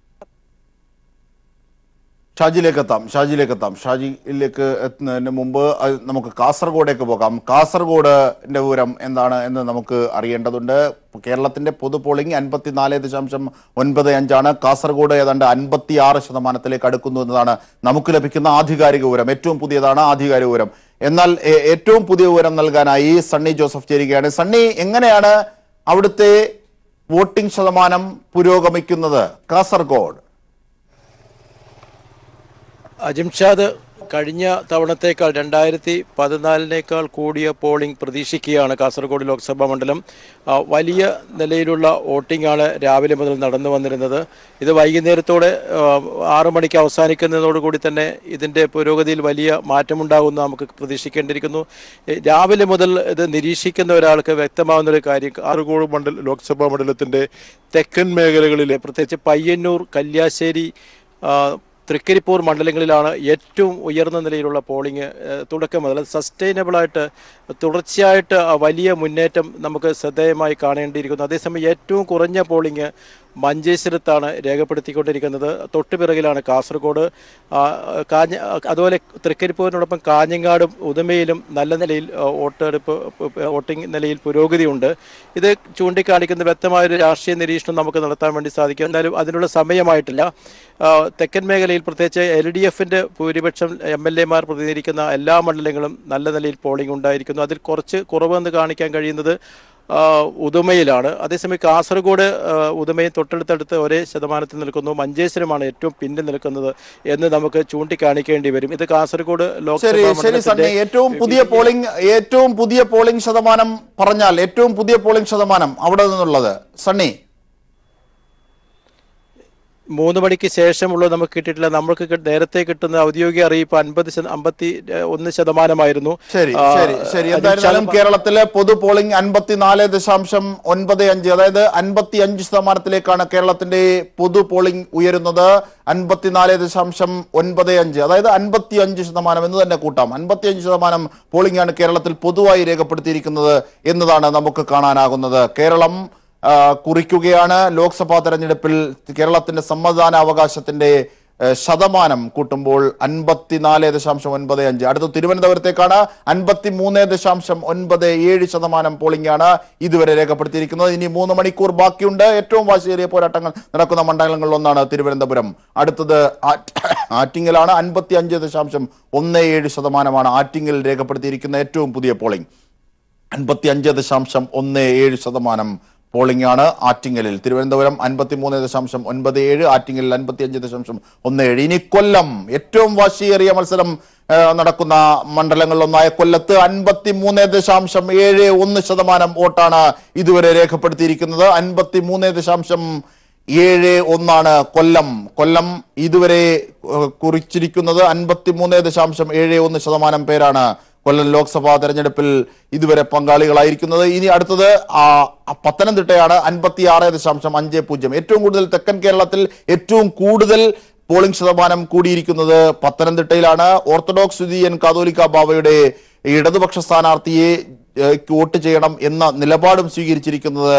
ഷാജിയിലേക്ക് എത്താം. ഷാജിയിലേക്ക് എത്തുന്നതിന് മുമ്പ് നമുക്ക് കാസർഗോഡേക്ക് പോകാം. കാസർഗോഡിന്റെ വിവരം എന്താണ് എന്ന് നമുക്ക് അറിയേണ്ടതുണ്ട്. കേരളത്തിന്റെ പൊതു പോളിംഗ് 54.95 കാസർഗോഡ് ഏതാണ്ട് 56% അടുക്കുന്നു എന്നതാണ് നമുക്ക് ലഭിക്കുന്ന ആധികാരിക വിവരം. ഏറ്റവും പുതിയതാണ് ആധികാരിക വിവരം. എന്നാൽ ഏറ്റവും പുതിയ വിവരം നൽകാനായി സണ്ണി ജോസഫ് ചേരുകയാണ്. സണ്ണി, എങ്ങനെയാണ് അവിടുത്തെ വോട്ടിംഗ് ശതമാനം പുരോഗമിക്കുന്നത് കാസർഗോഡ്? അജിംഷാദ്, കഴിഞ്ഞ തവണത്തേക്കാൾ 2014 കൂടിയ പോളിംഗ് പ്രതീക്ഷിക്കുകയാണ് കാസർഗോഡ് ലോക്സഭാ മണ്ഡലം. വലിയ നിലയിലുള്ള വോട്ടിംഗാണ് രാവിലെ മുതൽ നടന്നു വന്നിരുന്നത്. ഇത് വൈകുന്നേരത്തോടെ 6 മണിക്ക് അവസാനിക്കുന്നതോടുകൂടി തന്നെ ഇതിൻ്റെ പുരോഗതിയിൽ വലിയ മാറ്റമുണ്ടാകുമെന്ന് നമുക്ക് പ്രതീക്ഷിക്കേണ്ടിയിരിക്കുന്നു. രാവിലെ മുതൽ ഇത് നിരീക്ഷിക്കുന്ന ഒരാൾക്ക് വ്യക്തമാകുന്നൊരു കാര്യം, കാസർഗോഡ് ലോക്സഭാ മണ്ഡലത്തിൻ്റെ തെക്കൻ മേഖലകളിലെ പ്രത്യേകിച്ച് പയ്യന്നൂർ, കല്യാശ്ശേരി, തൃക്കരിപ്പൂർ മണ്ഡലങ്ങളിലാണ് ഏറ്റവും ഉയർന്ന നിലയിലുള്ള പോളിംഗ് തുടക്കം മുതൽ സസ്റ്റൈനബിളായിട്ട് തുടർച്ചയായിട്ട് വലിയ മുന്നേറ്റം നമുക്ക് ശ്രദ്ധേയമായി കാണേണ്ടിയിരിക്കുന്നു. അതേസമയം ഏറ്റവും കുറഞ്ഞ പോളിംഗ് മഞ്ചേശ്വരത്താണ് രേഖപ്പെടുത്തിക്കൊണ്ടിരിക്കുന്നത്. തൊട്ടുപിറകിലാണ് കാസർഗോഡ്. അതുപോലെ തൃക്കരിപ്പൂരിനോടൊപ്പം കാഞ്ഞങ്ങാടും ഉദുമയിലും നല്ല നിലയിൽ വോട്ടിംഗ് നിലയിൽ പുരോഗതിയുണ്ട്. ഇത് ചൂണ്ടിക്കാണിക്കുന്ന വ്യക്തമായൊരു രാഷ്ട്രീയ നിരീക്ഷണം നമുക്ക് നടത്താൻ വേണ്ടി സാധിക്കും. എന്നാലും അതിനുള്ള സമയമായിട്ടില്ല. തെക്കൻ മേഖലയിൽ പ്രത്യേകിച്ച് LDFന്റെ ഭൂരിപക്ഷം MLA-മാർ പ്രതിനിധീകരിക്കുന്ന എല്ലാ മണ്ഡലങ്ങളും നല്ല നിലയിൽ പോളിംഗ് ഉണ്ടായിരിക്കുന്നു. അതിൽ കുറച്ച് കുറവെന്ന് കാണിക്കാൻ കഴിയുന്നത് ഉദുമയിലാണ്. അതേസമയം കാസർഗോഡ് ഉദുമയും തൊട്ടടുത്തടുത്ത് ഒരേ ശതമാനത്തിൽ നിൽക്കുന്നു. മഞ്ചേശ്വരമാണ് ഏറ്റവും പിന്നിൽ നിൽക്കുന്നത് എന്ന് നമുക്ക് ചൂണ്ടിക്കാണിക്കേണ്ടി വരും. ഇത് കാസർഗോഡ് ലോക്സഭ ഏറ്റവും പുതിയ പോളിംഗ് ശതമാനം പറഞ്ഞാൽ ഏറ്റവും പുതിയ പോളിംഗ് ശതമാനം അവിടെ നിന്നുള്ളത് സണ്ണി 3 മണിക്ക് ശേഷമുള്ളത് നമുക്ക് കിട്ടിയിട്ടില്ല. നമ്മൾക്ക് നേരത്തെ കിട്ടുന്ന ഔദ്യോഗിക അറിയിപ്പ് 51% ശരി. എന്തായാലും കേരളത്തിലെ പൊതു പോളിംഗ് 54.95, അതായത് 55%-ലേക്കാണ് കേരളത്തിന്റെ പൊതു പോളിംഗ് ഉയരുന്നത്. 54.95, അതായത് 55% എന്ന് തന്നെ കൂട്ടാം. 55% പോളിംഗ് ആണ് കേരളത്തിൽ പൊതുവായി രേഖപ്പെടുത്തിയിരിക്കുന്നത് എന്നതാണ് നമുക്ക് കാണാനാകുന്നത്. കേരളം കുറിക്കുകയാണ്. ലോക്സഭാ തെരഞ്ഞെടുപ്പിൽ കേരളത്തിന്റെ സമ്മതിദാനാവകാശത്തിന്റെ ശതമാനം കൂട്ടുമ്പോൾ 54.95. അടുത്ത തിരുവനന്തപുരത്തേക്കാണ്. 53.97% പോളിംഗാണ് ഇതുവരെ രേഖപ്പെടുത്തിയിരിക്കുന്നത്. ഇനി 3 മണിക്കൂർ ബാക്കിയുണ്ട്. ഏറ്റവും വാശിയേറിയ പോരാട്ടങ്ങൾ നടക്കുന്ന മണ്ഡലങ്ങളിൽ ഒന്നാണ് തിരുവനന്തപുരം. അടുത്തത് ആറ്റിങ്ങലാണ്. 55.17% ആറ്റിങ്ങിൽ രേഖപ്പെടുത്തിയിരിക്കുന്ന ഏറ്റവും പുതിയ പോളിംഗ്. 55.17% പോളിംഗ് ആണ് ആറ്റിങ്ങലിൽ. തിരുവനന്തപുരം 53.97, ആറ്റിങ്ങൽ 55.17. ഇനി കൊല്ലം, ഏറ്റവും വാശിയേറിയ മത്സരം നടക്കുന്ന മണ്ഡലങ്ങളിലൊന്നായ കൊല്ലത്ത് 53.71% വോട്ടാണ് ഇതുവരെ രേഖപ്പെടുത്തിയിരിക്കുന്നത്. 53.71 കൊല്ലം ഇതുവരെ കുറിച്ചിരിക്കുന്നത്. 53.71% പേരാണ് കൊല്ലം ലോക്സഭാ തെരഞ്ഞെടുപ്പിൽ ഇതുവരെ പങ്കാളികളായിരിക്കുന്നത്. ഇനി അടുത്തത് പത്തനംതിട്ടയാണ്. 56.50. ഏറ്റവും കൂടുതൽ തെക്കൻ കേരളത്തിൽ ഏറ്റവും കൂടുതൽ പോളിംഗ് ശതമാനം കൂടിയിരിക്കുന്നത് പത്തനംതിട്ടയിലാണ്. ഓർത്തഡോക്സ് സുദീയൻ കാതോലിക്ക ബാവയുടെ ഇടതുപക്ഷ സ്ഥാനാർത്ഥിയെ വോട്ട് ചെയ്യണം എന്ന നിലപാടും സ്വീകരിച്ചിരിക്കുന്നത്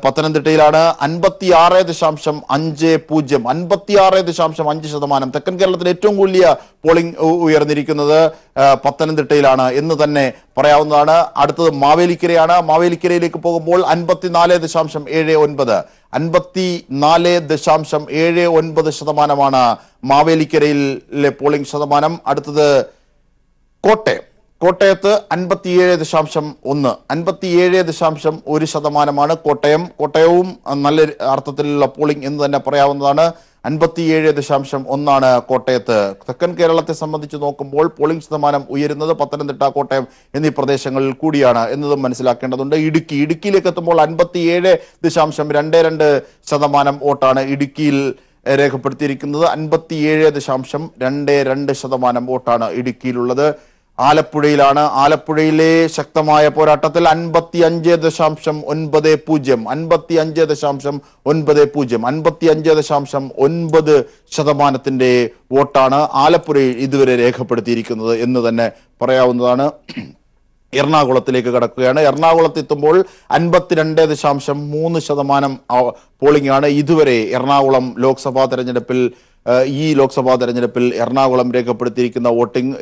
പത്തനംതിട്ടയിലാണ്. 56.50. 56.5%. തെക്കൻ കേരളത്തിൽ ഏറ്റവും വലിയ പോളിംഗ് ഉയർന്നിരിക്കുന്നത് പത്തനംതിട്ടയിലാണ് എന്ന് തന്നെ പറയാവുന്നതാണ്. അടുത്തത് മാവേലിക്കരയാണ്. മാവേലിക്കരയിലേക്ക് പോകുമ്പോൾ 54.79. 54.79% മാവേലിക്കരയിലെ പോളിംഗ് ശതമാനം. അടുത്തത് കോട്ടയത്ത് 57.1. 57.1% കോട്ടയവും നല്ല അർത്ഥത്തിലുള്ള പോളിംഗ് എന്ന് തന്നെ പറയാവുന്നതാണ്. 57.1 കോട്ടയത്ത്. തെക്കൻ കേരളത്തെ സംബന്ധിച്ച് നോക്കുമ്പോൾ പോളിംഗ് ശതമാനം ഉയരുന്നത് പത്തനംതിട്ട, കോട്ടയം എന്നീ പ്രദേശങ്ങളിൽ കൂടിയാണ് എന്നതും മനസ്സിലാക്കേണ്ടതുണ്ട്. ഇടുക്കിയിലേക്ക് എത്തുമ്പോൾ 57.22% വോട്ടാണ് ഇടുക്കിയിൽ രേഖപ്പെടുത്തിയിരിക്കുന്നത്. 57.22% വോട്ടാണ് ഇടുക്കിയിലുള്ളത്. ആലപ്പുഴയിലാണ്. ആലപ്പുഴയിലെ ശക്തമായ പോരാട്ടത്തിൽ 55.90. 55.9% വോട്ടാണ് ആലപ്പുഴയിൽ ഇതുവരെ രേഖപ്പെടുത്തിയിരിക്കുന്നത് എന്ന് തന്നെ പറയാവുന്നതാണ്. എറണാകുളത്തിലേക്ക് കടക്കുകയാണ്. എറണാകുളത്ത് എത്തുമ്പോൾ 52.3% പോളിംഗ് ആണ് ഇതുവരെ എറണാകുളം ലോക്സഭാ തെരഞ്ഞെടുപ്പിൽ എറണാകുളം രേഖപ്പെടുത്തിയിരിക്കുന്ന വോട്ടിംഗ്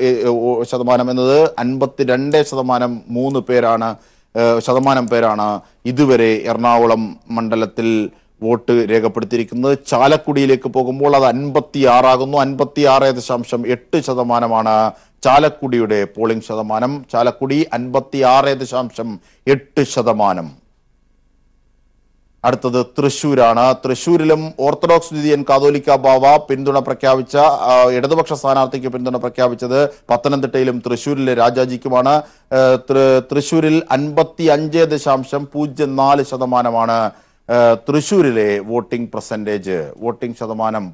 ശതമാനം എന്നത് 52.3% പേരാണ് ഇതുവരെ എറണാകുളം മണ്ഡലത്തിൽ വോട്ട് രേഖപ്പെടുത്തിയിരിക്കുന്നത്. ചാലക്കുടിയിലേക്ക് പോകുമ്പോൾ അത് 56 ആകുന്നു. 56.8% ചാലക്കുടിയുടെ പോളിംഗ് ശതമാനം. ചാലക്കുടി 56.8%. അടുത്തത് തൃശ്ശൂരാണ്. തൃശ്ശൂരിലും ഓർത്തഡോക്സ് സുദീയൻ കാതോലിക്ക ബാവ ഇടതുപക്ഷ സ്ഥാനാർത്ഥിക്ക് പിന്തുണ പ്രഖ്യാപിച്ചത് പത്തനംതിട്ടയിലും തൃശ്ശൂരിലെ രാജാജിക്കുമാണ്. തൃശ്ശൂരിൽ 55.04% തൃശ്ശൂരിലെ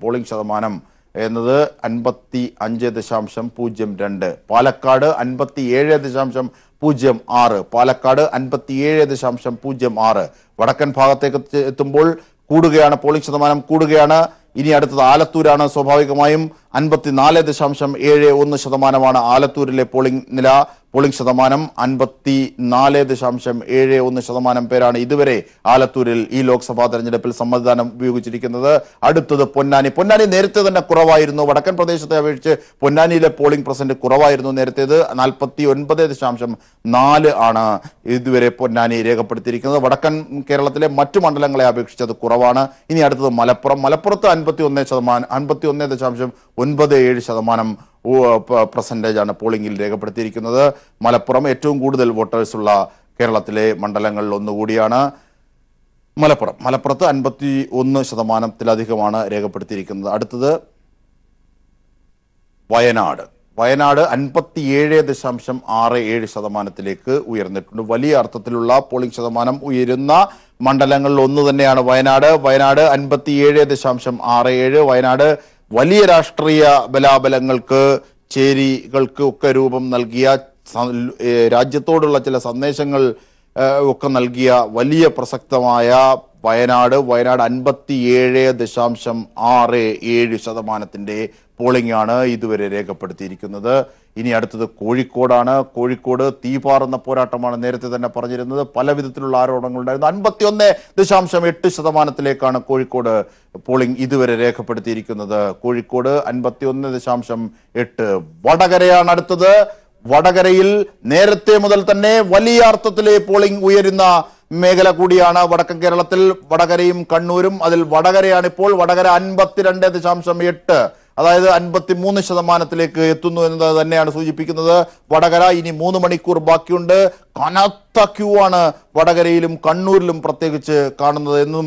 പോളിംഗ് ശതമാനം എന്നത് 55.02. പാലക്കാട് 57.06. പാലക്കാട് 57.06. വടക്കൻ ഭാഗത്തേക്ക് എത്തുമ്പോൾ പോളിംഗ് ശതമാനം കൂടുകയാണ്. ഇനി അടുത്തത് ആലത്തൂരാണ്. സ്വാഭാവികമായും 54.71% ആലത്തൂരിലെ പോളിംഗ് ശതമാനം. 54.71% പേരാണ് ഇതുവരെ ആലത്തൂരിൽ ഈ ലോക്സഭാ തെരഞ്ഞെടുപ്പിൽ സമ്മതിദാനം ഉപയോഗിച്ചിരിക്കുന്നത്. അടുത്തത് പൊന്നാനി. നേരത്തെ തന്നെ കുറവായിരുന്നു. വടക്കൻ പ്രദേശത്തെ അപേക്ഷിച്ച് പൊന്നാനിയിലെ പോളിംഗ് % കുറവായിരുന്നു. നേരത്തേത് 49.4 ആണ് ഇതുവരെ പൊന്നാനി രേഖപ്പെടുത്തിയിരിക്കുന്നത്. വടക്കൻ കേരളത്തിലെ മറ്റു മണ്ഡലങ്ങളെ അപേക്ഷിച്ച് അത് കുറവാണ്. ഇനി അടുത്തത് മലപ്പുറത്ത് 51.97% ആണ് പോളിംഗിൽ രേഖപ്പെടുത്തിയിരിക്കുന്നത്. മലപ്പുറം ഏറ്റവും കൂടുതൽ വോട്ടേഴ്സ് ഉള്ള കേരളത്തിലെ മണ്ഡലങ്ങളിൽ ഒന്നുകൂടിയാണ്. മലപ്പുറത്ത് 51%-ലധികമാണ് രേഖപ്പെടുത്തിയിരിക്കുന്നത്. അടുത്തത് വയനാട് 57.67% ഉയർന്നിട്ടുണ്ട്. വലിയ അർത്ഥത്തിലുള്ള പോളിംഗ് ശതമാനം ഉയരുന്ന മണ്ഡലങ്ങളിൽ ഒന്ന് തന്നെയാണ് വയനാട്. 57.67. വയനാട് വലിയ രാഷ്ട്രീയ ബലാബലങ്ങൾക്ക് ചേരികൾക്ക് ഒക്കെ രൂപം നൽകിയ, രാജ്യത്തോടുള്ള ചില സന്ദേശങ്ങൾ ഒക്കെ നൽകിയ വലിയ പ്രസക്തമായ വയനാട് 57.67% പോളിംഗ് ആണ് ഇതുവരെ രേഖപ്പെടുത്തിയിരിക്കുന്നത്. ഇനി അടുത്തത് കോഴിക്കോടാണ്. കോഴിക്കോട് തീപാറുന്ന പോരാട്ടമാണ്. നേരത്തെ തന്നെ പറഞ്ഞിരുന്നത് പല വിധത്തിലുള്ള ആരോപണങ്ങളുണ്ടായിരുന്നു. 51.8% കോഴിക്കോട് പോളിംഗ് ഇതുവരെ രേഖപ്പെടുത്തിയിരിക്കുന്നത്. കോഴിക്കോട് 51.8. വടകരയാണ് അടുത്തത്. വടകരയിൽ നേരത്തെ മുതൽ തന്നെ വലിയ അർത്ഥത്തിലെ പോളിംഗ് ഉയരുന്ന മേഖല കൂടിയാണ് വടക്കൻ കേരളത്തിൽ. വടകരയും കണ്ണൂരും. അതിൽ വടകരയാണ് ഇപ്പോൾ. വടകര 52.8, അതായത് 53% എത്തുന്നു എന്നത് തന്നെയാണ് സൂചിപ്പിക്കുന്നത്. വടകര ഇനി 3 മണിക്കൂർ ബാക്കിയുണ്ട്. കനത്ത ക്യൂ ആണ് വടകരയിലും കണ്ണൂരിലും പ്രത്യേകിച്ച് കാണുന്നത് എന്നും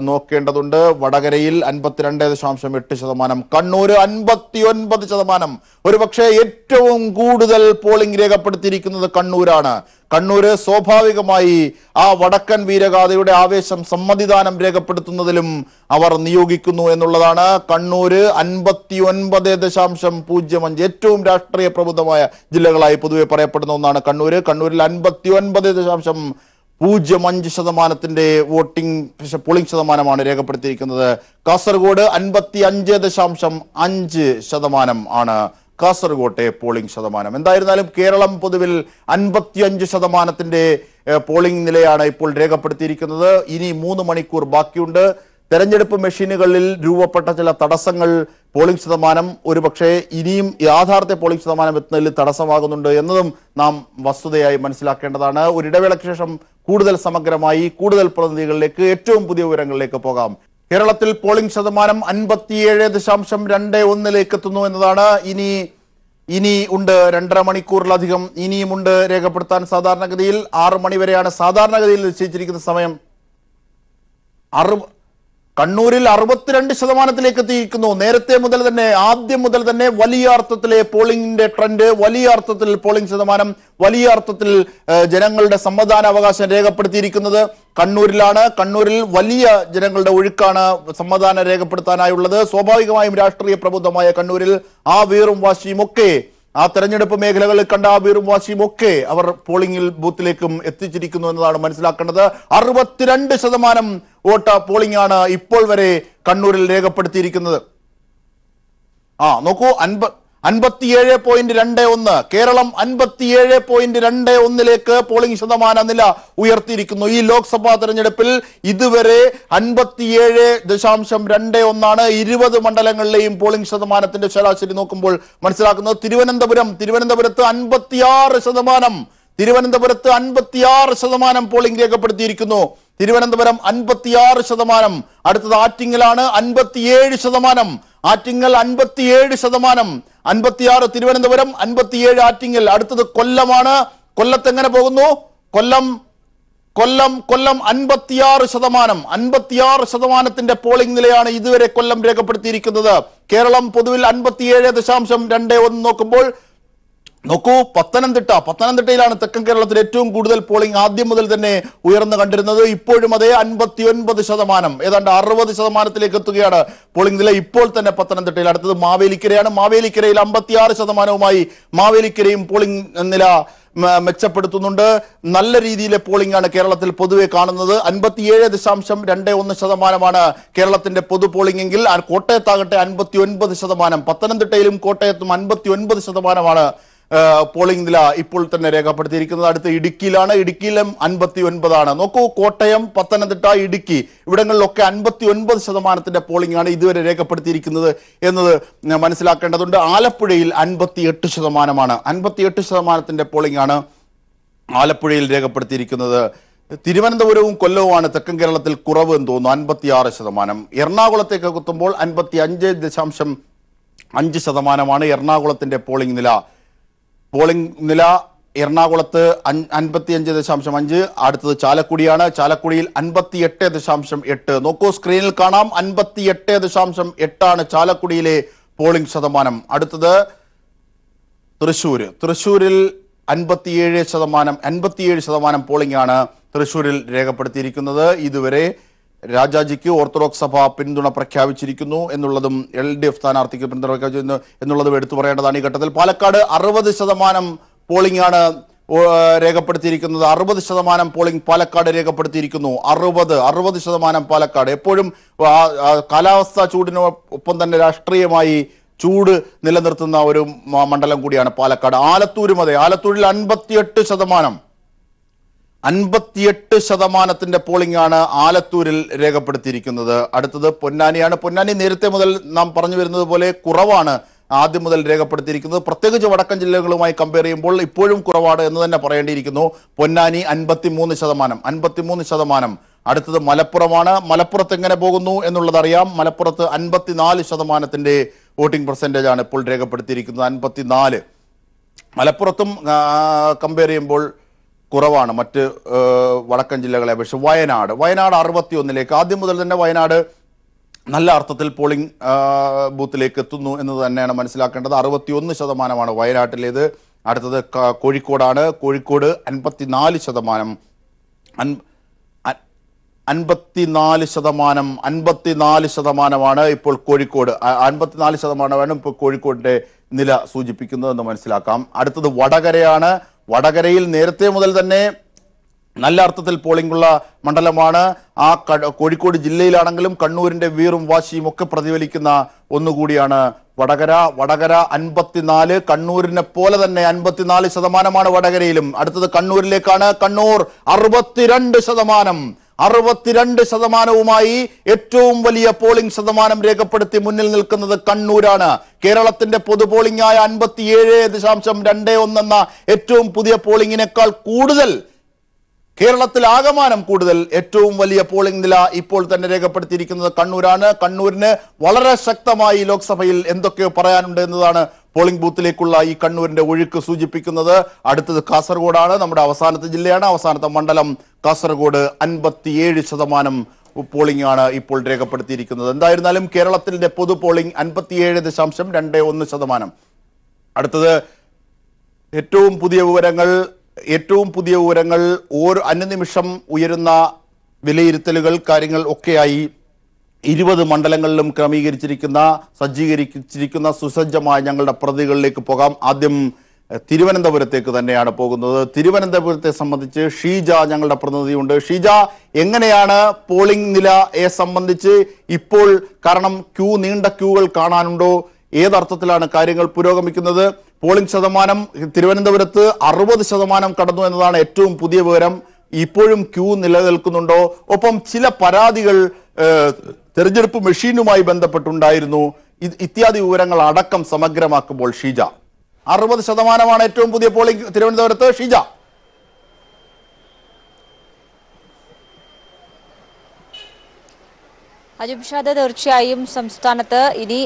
നോക്കേണ്ടതുണ്ട്. വടകരയിൽ 52.8%, കണ്ണൂർ 59%. ഒരുപക്ഷെ ഏറ്റവും കൂടുതൽ പോളിംഗ് രേഖപ്പെടുത്തിയിരിക്കുന്നത് കണ്ണൂരാണ്. കണ്ണൂര് സ്വാഭാവികമായി ആ വടക്കൻ വീരഗാഥയുടെ ആവേശം സമ്മതിദാനം രേഖപ്പെടുത്തുന്നതിലും അവർ നിയോഗിക്കുന്നു എന്നുള്ളതാണ്. കണ്ണൂര് 59.05, ഏറ്റവും രാഷ്ട്രീയ പ്രബുദ്ധമായ ജില്ലകളായി പൊതുവെ പറയപ്പെടുന്ന ഒന്നാണ് കണ്ണൂര്. കണ്ണൂരിൽ 59.05% പോളിംഗ് ശതമാനമാണ് രേഖപ്പെടുത്തിയിരിക്കുന്നത്. കാസർഗോഡ് 55.5% ആണ് കാസർഗോട്ടെ പോളിംഗ് ശതമാനം. എന്തായിരുന്നാലും കേരളം പൊതുവിൽ 55% പോളിംഗ് നിലയാണ് ഇപ്പോൾ രേഖപ്പെടുത്തിയിരിക്കുന്നത്. ഇനി 3 മണിക്കൂർ ബാക്കിയുണ്ട്. തെരഞ്ഞെടുപ്പ് മെഷീനുകളിൽ രൂപപ്പെട്ട ചില തടസ്സങ്ങൾ പോളിംഗ് ശതമാനം ഒരുപക്ഷെ ഇനിയും യാഥാർത്ഥ്യ പോളിംഗ് ശതമാനം എത്തുന്നതിൽ തടസ്സമാകുന്നുണ്ട് എന്നതും നാം വസ്തുതയായി മനസ്സിലാക്കേണ്ടതാണ്. ഒരു ഇടവേളയ്ക്ക് ശേഷം കൂടുതൽ സമഗ്രമായി കൂടുതൽ പ്രതിനിധികളിലേക്ക്, ഏറ്റവും പുതിയ വിവരങ്ങളിലേക്ക് പോകാം. കേരളത്തിൽ പോളിംഗ് ശതമാനം 57.21 എത്തുന്നു എന്നതാണ്. ഇനി ഉണ്ട് 2.5 മണിക്കൂറിലധികം ഇനിയുമുണ്ട് രേഖപ്പെടുത്താൻ. സാധാരണഗതിയിൽ 6 മണി വരെയാണ് സാധാരണഗതിയിൽ നിശ്ചയിച്ചിരിക്കുന്ന സമയം. കണ്ണൂരിൽ 62% എത്തിയിരിക്കുന്നു. നേരത്തെ മുതൽ തന്നെ, ആദ്യം മുതൽ തന്നെ വലിയ അർത്ഥത്തിലെ പോളിംഗിന്റെ ട്രെൻഡ്, വലിയ അർത്ഥത്തിൽ പോളിംഗ് ശതമാനം, വലിയ അർത്ഥത്തിൽ ജനങ്ങളുടെ സമ്മതിദാനാവകാശം രേഖപ്പെടുത്തിയിരിക്കുന്നത് കണ്ണൂരിലാണ്. കണ്ണൂരിൽ വലിയ ജനങ്ങളുടെ ഒഴുക്കാണ് സമ്മതിദാനം രേഖപ്പെടുത്താനായുള്ളത്. സ്വാഭാവികമായും രാഷ്ട്രീയ പ്രബുദ്ധമായ കണ്ണൂരിൽ ആ വീറും വാശിയുമൊക്കെ, ആ തെരഞ്ഞെടുപ്പ് മേഖലകളിൽ കണ്ട ആ വീറും വാശിയുമൊക്കെ അവർ പോളിംഗിൽ ബൂത്തിലേക്കും എത്തിച്ചിരിക്കുന്നു എന്നതാണ് മനസ്സിലാക്കേണ്ടത്. 62% വോട്ട് പോളിംഗ് ആണ് ഇപ്പോൾ വരെ കണ്ണൂരിൽ രേഖപ്പെടുത്തിയിരിക്കുന്നത്. നോക്കൂ, 57.21. കേരളം 57.21 പോളിംഗ് ശതമാന നില ഉയർത്തിയിരിക്കുന്നു. ഈ ലോക്സഭാ തെരഞ്ഞെടുപ്പിൽ ഇതുവരെ 57.21. 20 മണ്ഡലങ്ങളിലെയും പോളിംഗ് ശതമാനത്തിന്റെ ശരാശരി നോക്കുമ്പോൾ മനസ്സിലാക്കുന്നത് തിരുവനന്തപുരത്ത് 56%. തിരുവനന്തപുരത്ത് 56% പോളിംഗ് രേഖപ്പെടുത്തിയിരിക്കുന്നു. തിരുവനന്തപുരം 56%. അടുത്തത് ആറ്റിങ്ങലാണ് 57%. ആറ്റിങ്ങൽ 57%. 56 തിരുവനന്തപുരം, 57 ആറ്റിങ്ങൽ. അടുത്തത് കൊല്ലമാണ്. കൊല്ലത്ത് എങ്ങനെ പോകുന്നു? കൊല്ലം 56%. 56% പോളിംഗ് നിലയാണ് ഇതുവരെ കൊല്ലം രേഖപ്പെടുത്തിയിരിക്കുന്നത്. കേരളം പൊതുവിൽ 57.21 നോക്കുമ്പോൾ നോക്കൂ, പത്തനംതിട്ടയിലാണ് തെക്കൻ കേരളത്തിൽ ഏറ്റവും കൂടുതൽ പോളിംഗ് ആദ്യം മുതൽ തന്നെ ഉയർന്നു കണ്ടിരുന്നത്. ഇപ്പോഴും അതേ 59%, ഏതാണ്ട് 60% എത്തുകയാണ് പോളിംഗ് നില ഇപ്പോൾ തന്നെ പത്തനംതിട്ടയിൽ. അടുത്തത് മാവേലിക്കരയാണ്. മാവേലിക്കരയിൽ 56%. മാവേലിക്കരയും പോളിംഗ് നില മെച്ചപ്പെടുത്തുന്നുണ്ട്. നല്ല രീതിയിലെ പോളിംഗ് ആണ് കേരളത്തിൽ പൊതുവെ കാണുന്നത്. 57.21% കേരളത്തിന്റെ പൊതു പോളിംഗ് എങ്കിൽ കോട്ടയത്താകട്ടെ 59%. പത്തനംതിട്ടയിലും കോട്ടയത്തും 59% പോളിംഗ് നില ഇപ്പോൾ തന്നെ രേഖപ്പെടുത്തിയിരിക്കുന്നത്. അടുത്ത ഇടുക്കിയിലാണ്. ഇടുക്കിയിലും 59%. നോക്കൂ, കോട്ടയം, പത്തനംതിട്ട, ഇടുക്കി ഇവിടങ്ങളിലൊക്കെ 59% പോളിംഗ് ആണ് ഇതുവരെ രേഖപ്പെടുത്തിയിരിക്കുന്നത് എന്നത് മനസ്സിലാക്കേണ്ടതുണ്ട്. ആലപ്പുഴയിൽ 58%. 58% പോളിംഗ് ആണ് ആലപ്പുഴയിൽ രേഖപ്പെടുത്തിയിരിക്കുന്നത്. തിരുവനന്തപുരവും കൊല്ലവുമാണ് തെക്കൻ കേരളത്തിൽ കുറവ് എന്ന് തോന്നുന്നു, 56%. എറണാകുളത്തേക്ക് എത്തുമ്പോൾ 55.5% എറണാകുളത്തിന്റെ പോളിംഗ് നില. എറണാകുളത്ത് 55.5. അടുത്തത് ചാലക്കുടിയാണ്. ചാലക്കുടിയിൽ 58.8. നോക്കൂ, സ്ക്രീനിൽ കാണാം, 58.8 ചാലക്കുടിയിലെ പോളിംഗ് ശതമാനം. അടുത്തത് തൃശ്ശൂരിൽ 57% പോളിംഗ് ആണ് തൃശ്ശൂരിൽ രേഖപ്പെടുത്തിയിരിക്കുന്നത്. ഇതുവരെ രാജാജിക്ക് ഓർത്തഡോക്സ് സഭ പിന്തുണ പ്രഖ്യാപിച്ചിരിക്കുന്നു എന്നുള്ളതും LDF സ്ഥാനാർത്ഥിക്ക് പിന്തുണ പ്രഖ്യാപിച്ചിരുന്നു എന്നുള്ളതും എടുത്തു പറയേണ്ടതാണ് ഈ ഘട്ടത്തിൽ. പാലക്കാട് 60% പോളിംഗ് ആണ് രേഖപ്പെടുത്തിയിരിക്കുന്നത്. 60% പോളിംഗ് പാലക്കാട് രേഖപ്പെടുത്തിയിരിക്കുന്നു. 60% പാലക്കാട്. എപ്പോഴും കാലാവസ്ഥാ ചൂടിനൊപ്പം തന്നെ രാഷ്ട്രീയമായി ചൂട് നിലനിർത്തുന്ന ഒരു മണ്ഡലം കൂടിയാണ് പാലക്കാട്. ആലത്തൂരും അതെ, ആലത്തൂരിൽ 58% പോളിംഗ് ആണ് ആലത്തൂരിൽ രേഖപ്പെടുത്തിയിരിക്കുന്നത്. അടുത്തത് പൊന്നാനിയാണ്. പൊന്നാനി നേരത്തെ മുതൽ നാം പറഞ്ഞു വരുന്നത് പോലെ കുറവാണ് ആദ്യം മുതൽ രേഖപ്പെടുത്തിയിരിക്കുന്നത്. പ്രത്യേകിച്ച് വടക്കൻ ജില്ലകളുമായി കമ്പയർ ചെയ്യുമ്പോൾ ഇപ്പോഴും കുറവാണ് എന്ന് തന്നെ പറയേണ്ടിയിരിക്കുന്നു. പൊന്നാനി 53%. അടുത്തത് മലപ്പുറമാണ്. മലപ്പുറത്ത് എങ്ങനെ പോകുന്നു എന്നുള്ളത് അറിയാം. മലപ്പുറത്ത് 54% വോട്ടിംഗ് പെർസെൻറ്റേജ് ആണ് ഇപ്പോൾ രേഖപ്പെടുത്തിയിരിക്കുന്നത്. 54. മലപ്പുറത്തും കമ്പയർ ചെയ്യുമ്പോൾ കുറവാണ് മറ്റ് വടക്കൻ ജില്ലകളെ അപേക്ഷിച്ച്. വയനാട് 61. ആദ്യം മുതൽ തന്നെ വയനാട് നല്ല അർത്ഥത്തിൽ പോളിംഗ് ബൂത്തിലേക്ക് എത്തുന്നു എന്ന് തന്നെയാണ് മനസ്സിലാക്കേണ്ടത്. 61% വയനാട്ടിലേത്. അടുത്തത് കോഴിക്കോടാണ്. കോഴിക്കോട് 54%. 54% ഇപ്പോൾ കോഴിക്കോട്. 54% ഇപ്പോൾ കോഴിക്കോടിന്റെ നില സൂചിപ്പിക്കുന്നതെന്ന് മനസ്സിലാക്കാം. അടുത്തത് വടകരയാണ്. വടകരയിൽ നേരത്തെ മുതൽ തന്നെ നല്ല അർത്ഥത്തിൽ പോളിംഗ് ഉള്ള മണ്ഡലമാണ്. ആ കോഴിക്കോട് ജില്ലയിലാണെങ്കിലും കണ്ണൂരിന്റെ വീറും വാശിയും ഒക്കെ പ്രതിഫലിക്കുന്ന ഒന്നുകൂടിയാണ് വടകര. വടകര 54. കണ്ണൂരിനെ പോലെ തന്നെ 54% വടകരയിലും. അടുത്തത് കണ്ണൂരിലേക്കാണ്. കണ്ണൂർ 62%. ഏറ്റവും വലിയ പോളിംഗ് ശതമാനം രേഖപ്പെടുത്തി മുന്നിൽ നിൽക്കുന്നത് കണ്ണൂരാണ്. കേരളത്തിന്റെ പൊതു പോളിംഗായ 57.21 എന്ന ഏറ്റവും പുതിയ പോളിംഗിനേക്കാൾ കൂടുതൽ, കേരളത്തിൽ ആകമാനം കൂടുതൽ ഏറ്റവും വലിയ പോളിംഗ് നില ഇപ്പോൾ തന്നെ രേഖപ്പെടുത്തിയിരിക്കുന്നത് കണ്ണൂരാണ്. കണ്ണൂരിന് വളരെ ശക്തമായി ലോക്സഭയിൽ എന്തൊക്കെയോ പറയാനുണ്ട് എന്നതാണ് പോളിംഗ് ബൂത്തിലേക്കുള്ള ഈ കണ്ണൂരിന്റെ ഒഴുക്ക് സൂചിപ്പിക്കുന്നത്. അടുത്തത് കാസർഗോഡാണ്. നമ്മുടെ അവസാനത്തെ ജില്ലയാണ്, അവസാനത്തെ മണ്ഡലം കാസർഗോഡ്. 57% പോളിംഗ് ആണ് ഇപ്പോൾ രേഖപ്പെടുത്തിയിരിക്കുന്നത്. എന്തായിരുന്നാലും കേരളത്തിന്റെ പൊതു പോളിംഗ് 57.21%. അടുത്തത് ഏറ്റവും പുതിയ വിവരങ്ങൾ ഓരോ അനുനിമിഷം ഉയരുന്ന വിലയിരുത്തലുകൾ കാര്യങ്ങൾ ഒക്കെയായി 20 മണ്ഡലങ്ങളിലും സജ്ജീകരിച്ചിരിക്കുന്ന സുസജ്ജമായ ഞങ്ങളുടെ പ്രതികളിലേക്ക് പോകാം. ആദ്യം തിരുവനന്തപുരത്തേക്ക് തന്നെയാണ് പോകുന്നത്. തിരുവനന്തപുരത്തെ സംബന്ധിച്ച് ഷീജ ഞങ്ങളുടെ പ്രതിനിധിയുണ്ട്. ഷീജ, എങ്ങനെയാണ് പോളിംഗ് നിലയെ സംബന്ധിച്ച് ഇപ്പോൾ? കാരണം നീണ്ട ക്യൂകൾ കാണാനുണ്ടോ? ഏതർത്ഥത്തിലാണ് കാര്യങ്ങൾ പുരോഗമിക്കുന്നത്? പോളിംഗ് ശതമാനം തിരുവനന്തപുരത്ത് 60% കടന്നു എന്നതാണ് ഏറ്റവും പുതിയ വിവരം. ഇപ്പോഴും ക്യൂ നിലനിൽക്കുന്നുണ്ടോ? ഒപ്പം ചില പരാതികൾ തെരഞ്ഞെടുപ്പ് മെഷീനുമായി ബന്ധപ്പെട്ടുണ്ടായിരുന്നു. ഇത്യാദി വിവരങ്ങൾ അടക്കം സമഗ്രമാക്കുമ്പോൾ ഷീജ, 60% ഏറ്റവും പുതിയ പോളിംഗ് തിരുവനന്തപുരത്ത്. ഷീജ, അജുംഷാദ്, തീർച്ചയായും സംസ്ഥാനത്ത് ഇനി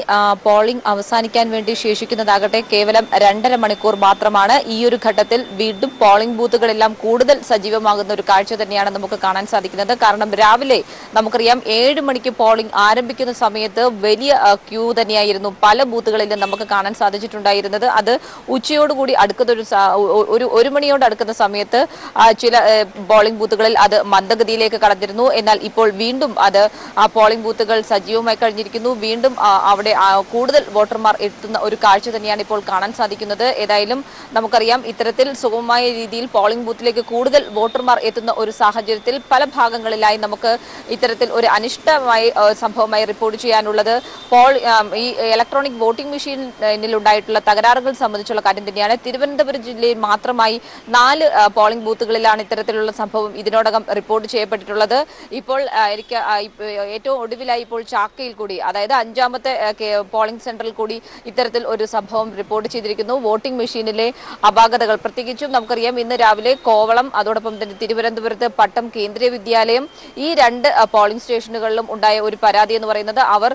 പോളിംഗ് അവസാനിക്കാൻ വേണ്ടി ശേഷിക്കുന്നതാകട്ടെ കേവലം 2.5 മണിക്കൂർ മാത്രമാണ്. ഈ ഒരു ഘട്ടത്തിൽ വീണ്ടും പോളിംഗ് ബൂത്തുകളെല്ലാം കൂടുതൽ സജീവമാകുന്ന ഒരു കാഴ്ച തന്നെയാണ് നമുക്ക് കാണാൻ സാധിക്കുന്നത്. കാരണം രാവിലെ നമുക്കറിയാം 7 മണിക്ക് പോളിംഗ് ആരംഭിക്കുന്ന സമയത്ത് വലിയ ക്യൂ തന്നെയായിരുന്നു പല ബൂത്തുകളിലും നമുക്ക് കാണാൻ സാധിച്ചിട്ടുണ്ടായിരുന്നത്. അത് ഉച്ചയോടുകൂടി അടുക്കുന്ന ഒരു മണിയോട് അടുക്കുന്ന സമയത്ത് ചില പോളിംഗ് ബൂത്തുകളിൽ അത് മന്ദഗതിയിലേക്ക് കടന്നിരുന്നു. എന്നാൽ ഇപ്പോൾ വീണ്ടും അത് പോളിംഗ് ബൂത്തുകൾ സജീവമായി കഴിഞ്ഞിരിക്കുന്നു. വീണ്ടും അവിടെ കൂടുതൽ വോട്ടർമാർ എത്തുന്ന ഒരു കാഴ്ച തന്നെയാണ് ഇപ്പോൾ കാണാൻ സാധിക്കുന്നത്. ഏതായാലും നമുക്കറിയാം ഇത്തരത്തിൽ സുഗമമായ രീതിയിൽ പോളിംഗ് ബൂത്തിലേക്ക് കൂടുതൽ വോട്ടർമാർ എത്തുന്ന ഒരു സാഹചര്യത്തിൽ പല ഭാഗങ്ങളിലായി നമുക്ക് ഇത്തരത്തിൽ ഒരു അനിഷ്ടമായ സംഭവമായി റിപ്പോർട്ട് ചെയ്യാനുള്ളത് ഈ ഇലക്ട്രോണിക് വോട്ടിംഗ് മെഷീനിൽ ഉണ്ടായിട്ടുള്ള തകരാറുകൾ സംബന്ധിച്ചുള്ള കാര്യം തന്നെയാണ്. തിരുവനന്തപുരം ജില്ലയിൽ മാത്രമായി 4 പോളിംഗ് ബൂത്തുകളിലാണ് ഇത്തരത്തിലുള്ള സംഭവം ഇതിനോടകം റിപ്പോർട്ട് ചെയ്യപ്പെട്ടിട്ടുള്ളത്. ഇപ്പോൾ എനിക്ക് ഏറ്റവും ഒടുവിലായി ഇപ്പോൾ ചാക്കയിൽ കൂടി, അതായത് 5ാമത്തെ പോളിംഗ് സെന്ററിൽ കൂടി ഇത്തരത്തിൽ ഒരു സംഭവം റിപ്പോർട്ട് ചെയ്തിരിക്കുന്നു. വോട്ടിംഗ് മെഷീനിലെ അപാകതകൾ, പ്രത്യേകിച്ചും നമുക്കറിയാം ഇന്ന് രാവിലെ കോവളം, അതോടൊപ്പം തന്നെ തിരുവനന്തപുരത്ത് പട്ടം കേന്ദ്രീയ വിദ്യാലയം, ഈ 2 പോളിംഗ് സ്റ്റേഷനുകളിലും ഉണ്ടായ ഒരു പരാതി എന്ന് പറയുന്നത് അവർ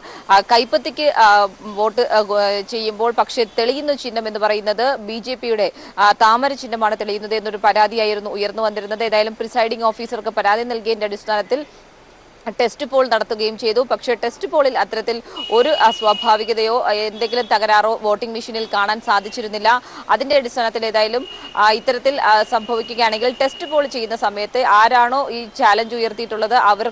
കൈപ്പത്തിക്ക് വോട്ട് ചെയ്യുമ്പോൾ പക്ഷേ തെളിയുന്ന ചിഹ്നം എന്ന് പറയുന്നത് BJPയുടെ താമര ചിഹ്നമാണ് തെളിയുന്നത് എന്നൊരു പരാതിയായിരുന്നു ഉയർന്നു വന്നിരുന്നത്. ഏതായാലും പ്രിസൈഡിംഗ് ഓഫീസർക്ക് പരാതി നൽകിയതിന്റെ അടിസ്ഥാനത്തിൽ ടെസ്റ്റ് പോൾ നടത്തുകയും ചെയ്തു. പക്ഷേ ടെസ്റ്റ് പോളിൽ അത്തരത്തിൽ ഒരു അസ്വാഭാവികതയോ എന്തെങ്കിലും തകരാറോ വോട്ടിംഗ് മെഷീനിൽ കാണാൻ സാധിച്ചിരുന്നില്ല. അതിന്റെ അടിസ്ഥാനത്തിൽ ഏതായാലും ഇത്തരത്തിൽ സംഭവിക്കുകയാണെങ്കിൽ ടെസ്റ്റ് പോൾ ചെയ്യുന്ന സമയത്ത് ആരാണോ ഈ ചാലഞ്ച് ഉയർത്തിയിട്ടുള്ളത് അവർ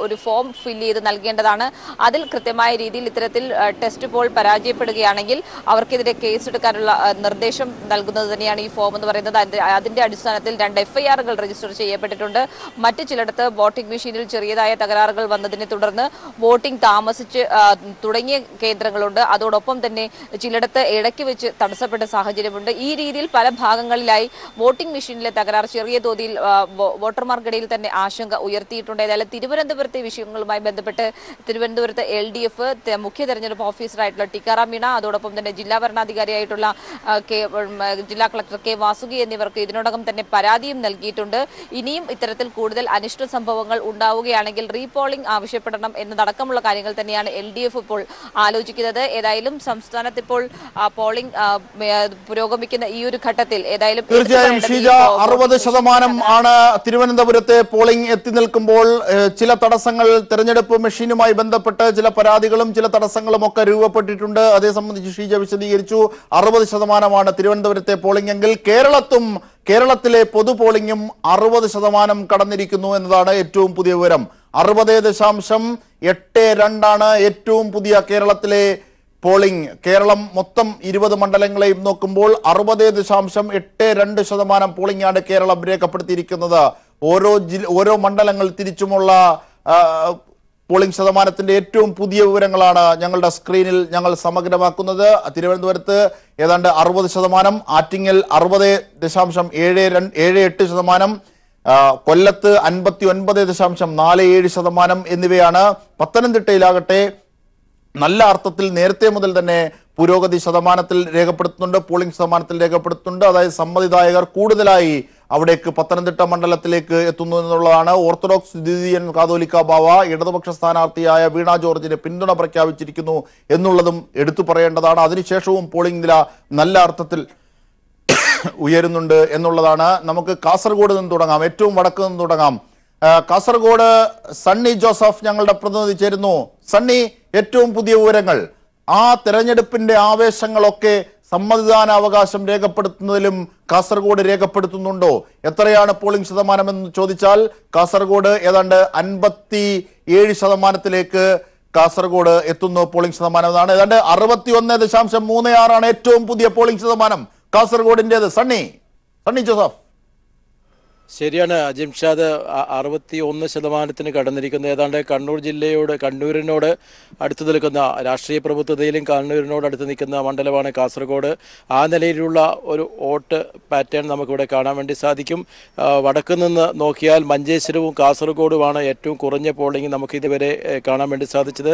ഒരു ഫോം ഫില്ല് ചെയ്ത് നൽകേണ്ടതാണ്. അതിൽ കൃത്യമായ രീതിയിൽ ഇത്തരത്തിൽ ടെസ്റ്റ് പോൾ പരാജയപ്പെടുകയാണെങ്കിൽ അവർക്കെതിരെ കേസെടുക്കാനുള്ള നിർദ്ദേശം നൽകുന്നത് തന്നെയാണ് ഈ ഫോം എന്ന് പറയുന്നത്. അതിന്റെ അടിസ്ഥാനത്തിൽ 2 FIRകൾ രജിസ്റ്റർ ചെയ്യപ്പെട്ടിട്ടുണ്ട്. മറ്റു ചിലയിടത്ത് വോട്ടിംഗ് മെഷീനിൽ ചെറിയതായ തകരാറുകൾ വന്നതിനെ തുടർന്ന് വോട്ടിംഗ് താമസിച്ച് തുടങ്ങിയ കേന്ദ്രങ്ങളുണ്ട്. അതോടൊപ്പം തന്നെ ചിലയിടത്ത് ഇടയ്ക്ക് വെച്ച് തടസ്സപ്പെട്ട സാഹചര്യമുണ്ട്. ഈ രീതിയിൽ പല ഭാഗങ്ങളിലായി വോട്ടിംഗ് മെഷീനിലെ തകരാർ ചെറിയ തോതിൽ വോട്ടർമാർക്കിടയിൽ തന്നെ ആശങ്ക ഉയർത്തിയിട്ടുണ്ട്. ഏതായാലും തിരുവനന്തപുരത്തെ വിഷയങ്ങളുമായി ബന്ധപ്പെട്ട് തിരുവനന്തപുരത്ത് LDF മുഖ്യ തെരഞ്ഞെടുപ്പ് ഓഫീസറായിട്ടുള്ള ടിക്കാറാം മീണ, അതോടൊപ്പം തന്നെ ജില്ലാ ഭരണാധികാരിയായിട്ടുള്ള ജില്ലാ കളക്ടർ K. വാസുകി എന്നിവർക്ക് ഇതിനോടകം തന്നെ പരാതിയും നൽകിയിട്ടുണ്ട്. ഇനിയും ഇത്തരത്തിൽ കൂടുതൽ അനിഷ്ട സംഭവങ്ങൾ ഉണ്ടാവുകയാണെങ്കിൽ റീപോളിംഗ് ആവശ്യപ്പെടണം എന്നതടക്കമുള്ള കാര്യങ്ങൾ തന്നെയാണ് LDF ഇപ്പോൾ ആലോചിക്കുന്നത്. ഏതായാലും സംസ്ഥാനത്ത് ഇപ്പോൾ പോളിംഗ് പുരോഗമിക്കുന്ന ഈ ഒരു ഘട്ടത്തിൽ ഏതായാലും തീർച്ചയായും ഷീജ 60% ആണ് തിരുവനന്തപുരത്തെ പോളിംഗ് എത്തി നിൽക്കുമ്പോൾ ചില തടസ്സങ്ങൾ തെരഞ്ഞെടുപ്പ് മെഷീനുമായി ബന്ധപ്പെട്ട് ചില പരാതികളും ചില തടസ്സങ്ങളും ഒക്കെ രൂപപ്പെട്ടിട്ടുണ്ട്. അതേ സംബന്ധിച്ച് ഷീജ വിശദീകരിച്ചു. 60% തിരുവനന്തപുരത്തെ പോളിംഗ് എങ്കിൽ കേരളത്തിലെ പൊതു പോളിംഗും 60% കടന്നിരിക്കുന്നു എന്നതാണ് ഏറ്റവും പുതിയ വിവരം. 60.82 ഏറ്റവും പുതിയ കേരളത്തിലെ പോളിംഗ്. കേരളം മൊത്തം 20 മണ്ഡലങ്ങളെയും നോക്കുമ്പോൾ 60.82% പോളിംഗ് ആണ് കേരളം രേഖപ്പെടുത്തിയിരിക്കുന്നത്. ഓരോ മണ്ഡലങ്ങൾ തിരിച്ചുമുള്ള പോളിംഗ് ശതമാനത്തിന്റെ ഏറ്റവും പുതിയ വിവരങ്ങളാണ് ഞങ്ങളുടെ സ്ക്രീനിൽ ഞങ്ങൾ സമഗ്രമാക്കുന്നത്. തിരുവനന്തപുരത്ത് ഏതാണ്ട് 60%, ആറ്റിങ്ങൽ 60.78%, കൊല്ലത്ത് 59.47% എന്നിവയാണ്. പത്തനംതിട്ടയിലാകട്ടെ നല്ല അർത്ഥത്തിൽ നേരത്തെ മുതൽ തന്നെ പുരോഗതി ശതമാനത്തിൽ രേഖപ്പെടുത്തുന്നുണ്ട്, പോളിംഗ് ശതമാനത്തിൽ രേഖപ്പെടുത്തുന്നുണ്ട്. അതായത് സമ്മതിദായകർ കൂടുതലായി അവിടേക്ക് പത്തനംതിട്ട മണ്ഡലത്തിലേക്ക് എത്തുന്നു എന്നുള്ളതാണ്. ഓർത്തഡോക്സ് ദ്വിതീയൻ കാതോലിക്ക ബാവ ഇടതുപക്ഷ സ്ഥാനാർത്ഥിയായ വീണ ജോർജിന് പിന്തുണ പ്രഖ്യാപിച്ചിരിക്കുന്നു എന്നുള്ളതും എടുത്തു പറയേണ്ടതാണ്. അതിനുശേഷവും പോളിംഗ് നില നല്ല അർത്ഥത്തിൽ ഉയരുന്നുണ്ട് എന്നുള്ളതാണ്. നമുക്ക് കാസർഗോഡ് നിന്ന് തുടങ്ങാം, ഏറ്റവും വടക്ക് നിന്ന് തുടങ്ങാം. കാസർഗോഡ് സണ്ണി ജോസഫ് ഞങ്ങളുടെ പ്രതിനിധി ചേരുന്നു. സണ്ണി, ഏറ്റവും പുതിയ വിവരങ്ങൾ, ആ തെരഞ്ഞെടുപ്പിന്റെ ആവേശങ്ങളൊക്കെ സമ്മതിദാനാവകാശം രേഖപ്പെടുത്തുന്നതിലും കാസർഗോഡ് രേഖപ്പെടുത്തുന്നുണ്ടോ? എത്രയാണ് പോളിംഗ് ശതമാനം എന്ന് ചോദിച്ചാൽ കാസർഗോഡ് ഏതാണ്ട് 57% കാസർഗോഡ് എത്തുന്നു പോളിംഗ് ശതമാനം. എന്നാണ് ഏതാണ്ട് 61.36 ഏറ്റവും പുതിയ പോളിംഗ് ശതമാനം കാസർഗോഡിൻ്റെത്. സണ്ണി ജോസഫ്. ശരിയാണ് അജിംഷാദ്, 61% കടന്നിരിക്കുന്നത്. ഏതാണ്ട് കണ്ണൂരിനോട് അടുത്ത് നിൽക്കുന്ന രാഷ്ട്രീയ പ്രഭുത്വതയിലും കണ്ണൂരിനോട് അടുത്ത് നിൽക്കുന്ന മണ്ഡലമാണ് കാസർഗോഡ്. ആ നിലയിലുള്ള ഒരു വോട്ട് പാറ്റേൺ നമുക്കിവിടെ കാണാൻ വേണ്ടി സാധിക്കും. വടക്ക് നിന്ന് നോക്കിയാൽ മഞ്ചേശ്വരവും കാസർഗോഡുമാണ് ഏറ്റവും കുറഞ്ഞ പോളിംഗ് നമുക്ക് ഇതുവരെ കാണാൻ വേണ്ടി സാധിച്ചത്.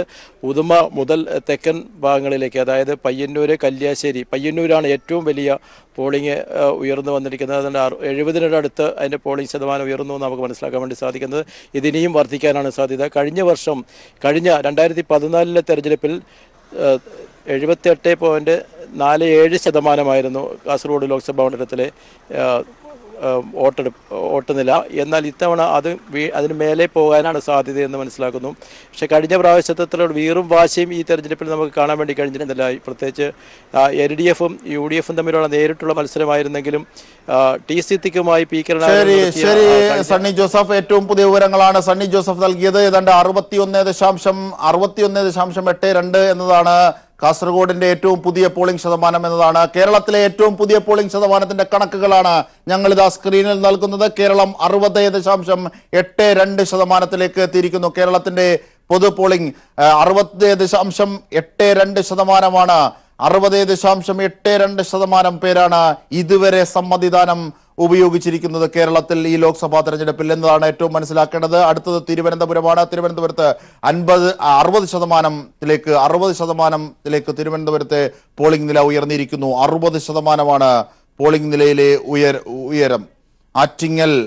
ഉദുമ മുതൽ തെക്കൻ ഭാഗങ്ങളിലേക്ക്, അതായത് പയ്യന്നൂർ, കല്യാശ്ശേരി, പയ്യന്നൂരാണ് ഏറ്റവും വലിയ പോളിംഗ് ഉയർന്നു വന്നിരിക്കുന്നത്. അതുകൊണ്ട് 70-ന്റെ അടുത്ത് അതിൻ്റെ പോളിംഗ് ശതമാനം ഉയർന്നു എന്ന് നമുക്ക് മനസ്സിലാക്കാൻ വേണ്ടി സാധിക്കുന്നത്. ഇതിനിയും വർദ്ധിക്കാനാണ് സാധ്യത. കഴിഞ്ഞ 2014 തെരഞ്ഞെടുപ്പിൽ 78.47% കാസർഗോഡ് ലോക്സഭാ മണ്ഡലത്തിലെ വോട്ട് നില. എന്നാൽ ഇത്തവണ അതിന് മേലെ പോകാനാണ് സാധ്യതയെന്ന് മനസ്സിലാക്കുന്നു. പക്ഷേ കഴിഞ്ഞ പ്രാവശ്യത്തിലുള്ള വീറും വാശിയും ഈ തെരഞ്ഞെടുപ്പിൽ നമുക്ക് കാണാൻ വേണ്ടി കഴിഞ്ഞിരുന്നില്ല. പ്രത്യേകിച്ച് LDFും UDFും തമ്മിലുള്ള നേരിട്ടുള്ള മത്സരമായിരുന്നെങ്കിലും TC-ക്കുമായി പി. ശരി സണ്ണി ജോസഫ്, ഏറ്റവും പുതിയ വിവരങ്ങളാണ് സണ്ണി ജോസഫ് നൽകിയത്. ഏതാണ്ട് 61.82 എന്നതാണ് കാസർഗോഡിന്റെ ഏറ്റവും പുതിയ പോളിംഗ് ശതമാനം എന്നതാണ്. കേരളത്തിലെ ഏറ്റവും പുതിയ പോളിംഗ് ശതമാനത്തിന്റെ കണക്കുകളാണ് ഞങ്ങളിതാ സ്ക്രീനിൽ നൽകുന്നത്. കേരളം 60.82% എത്തിയിരിക്കുന്നു. കേരളത്തിന്റെ പൊതു പോളിംഗ് 60.82%. 60.82% പേരാണ് ഇതുവരെ സമ്മതിദാനം ഉപയോഗിച്ചിരിക്കുന്നത് കേരളത്തിൽ ഈ ലോക്സഭാ തെരഞ്ഞെടുപ്പിൽ എന്നതാണ് ഏറ്റവും മനസ്സിലാക്കേണ്ടത്. അടുത്തത് തിരുവനന്തപുരമാണ്. തിരുവനന്തപുരത്ത് 60% തിരുവനന്തപുരത്തെ പോളിംഗ് നില ഉയർന്നിരിക്കുന്നു. 60% പോളിംഗ് നിലയിലെ ഉയരം.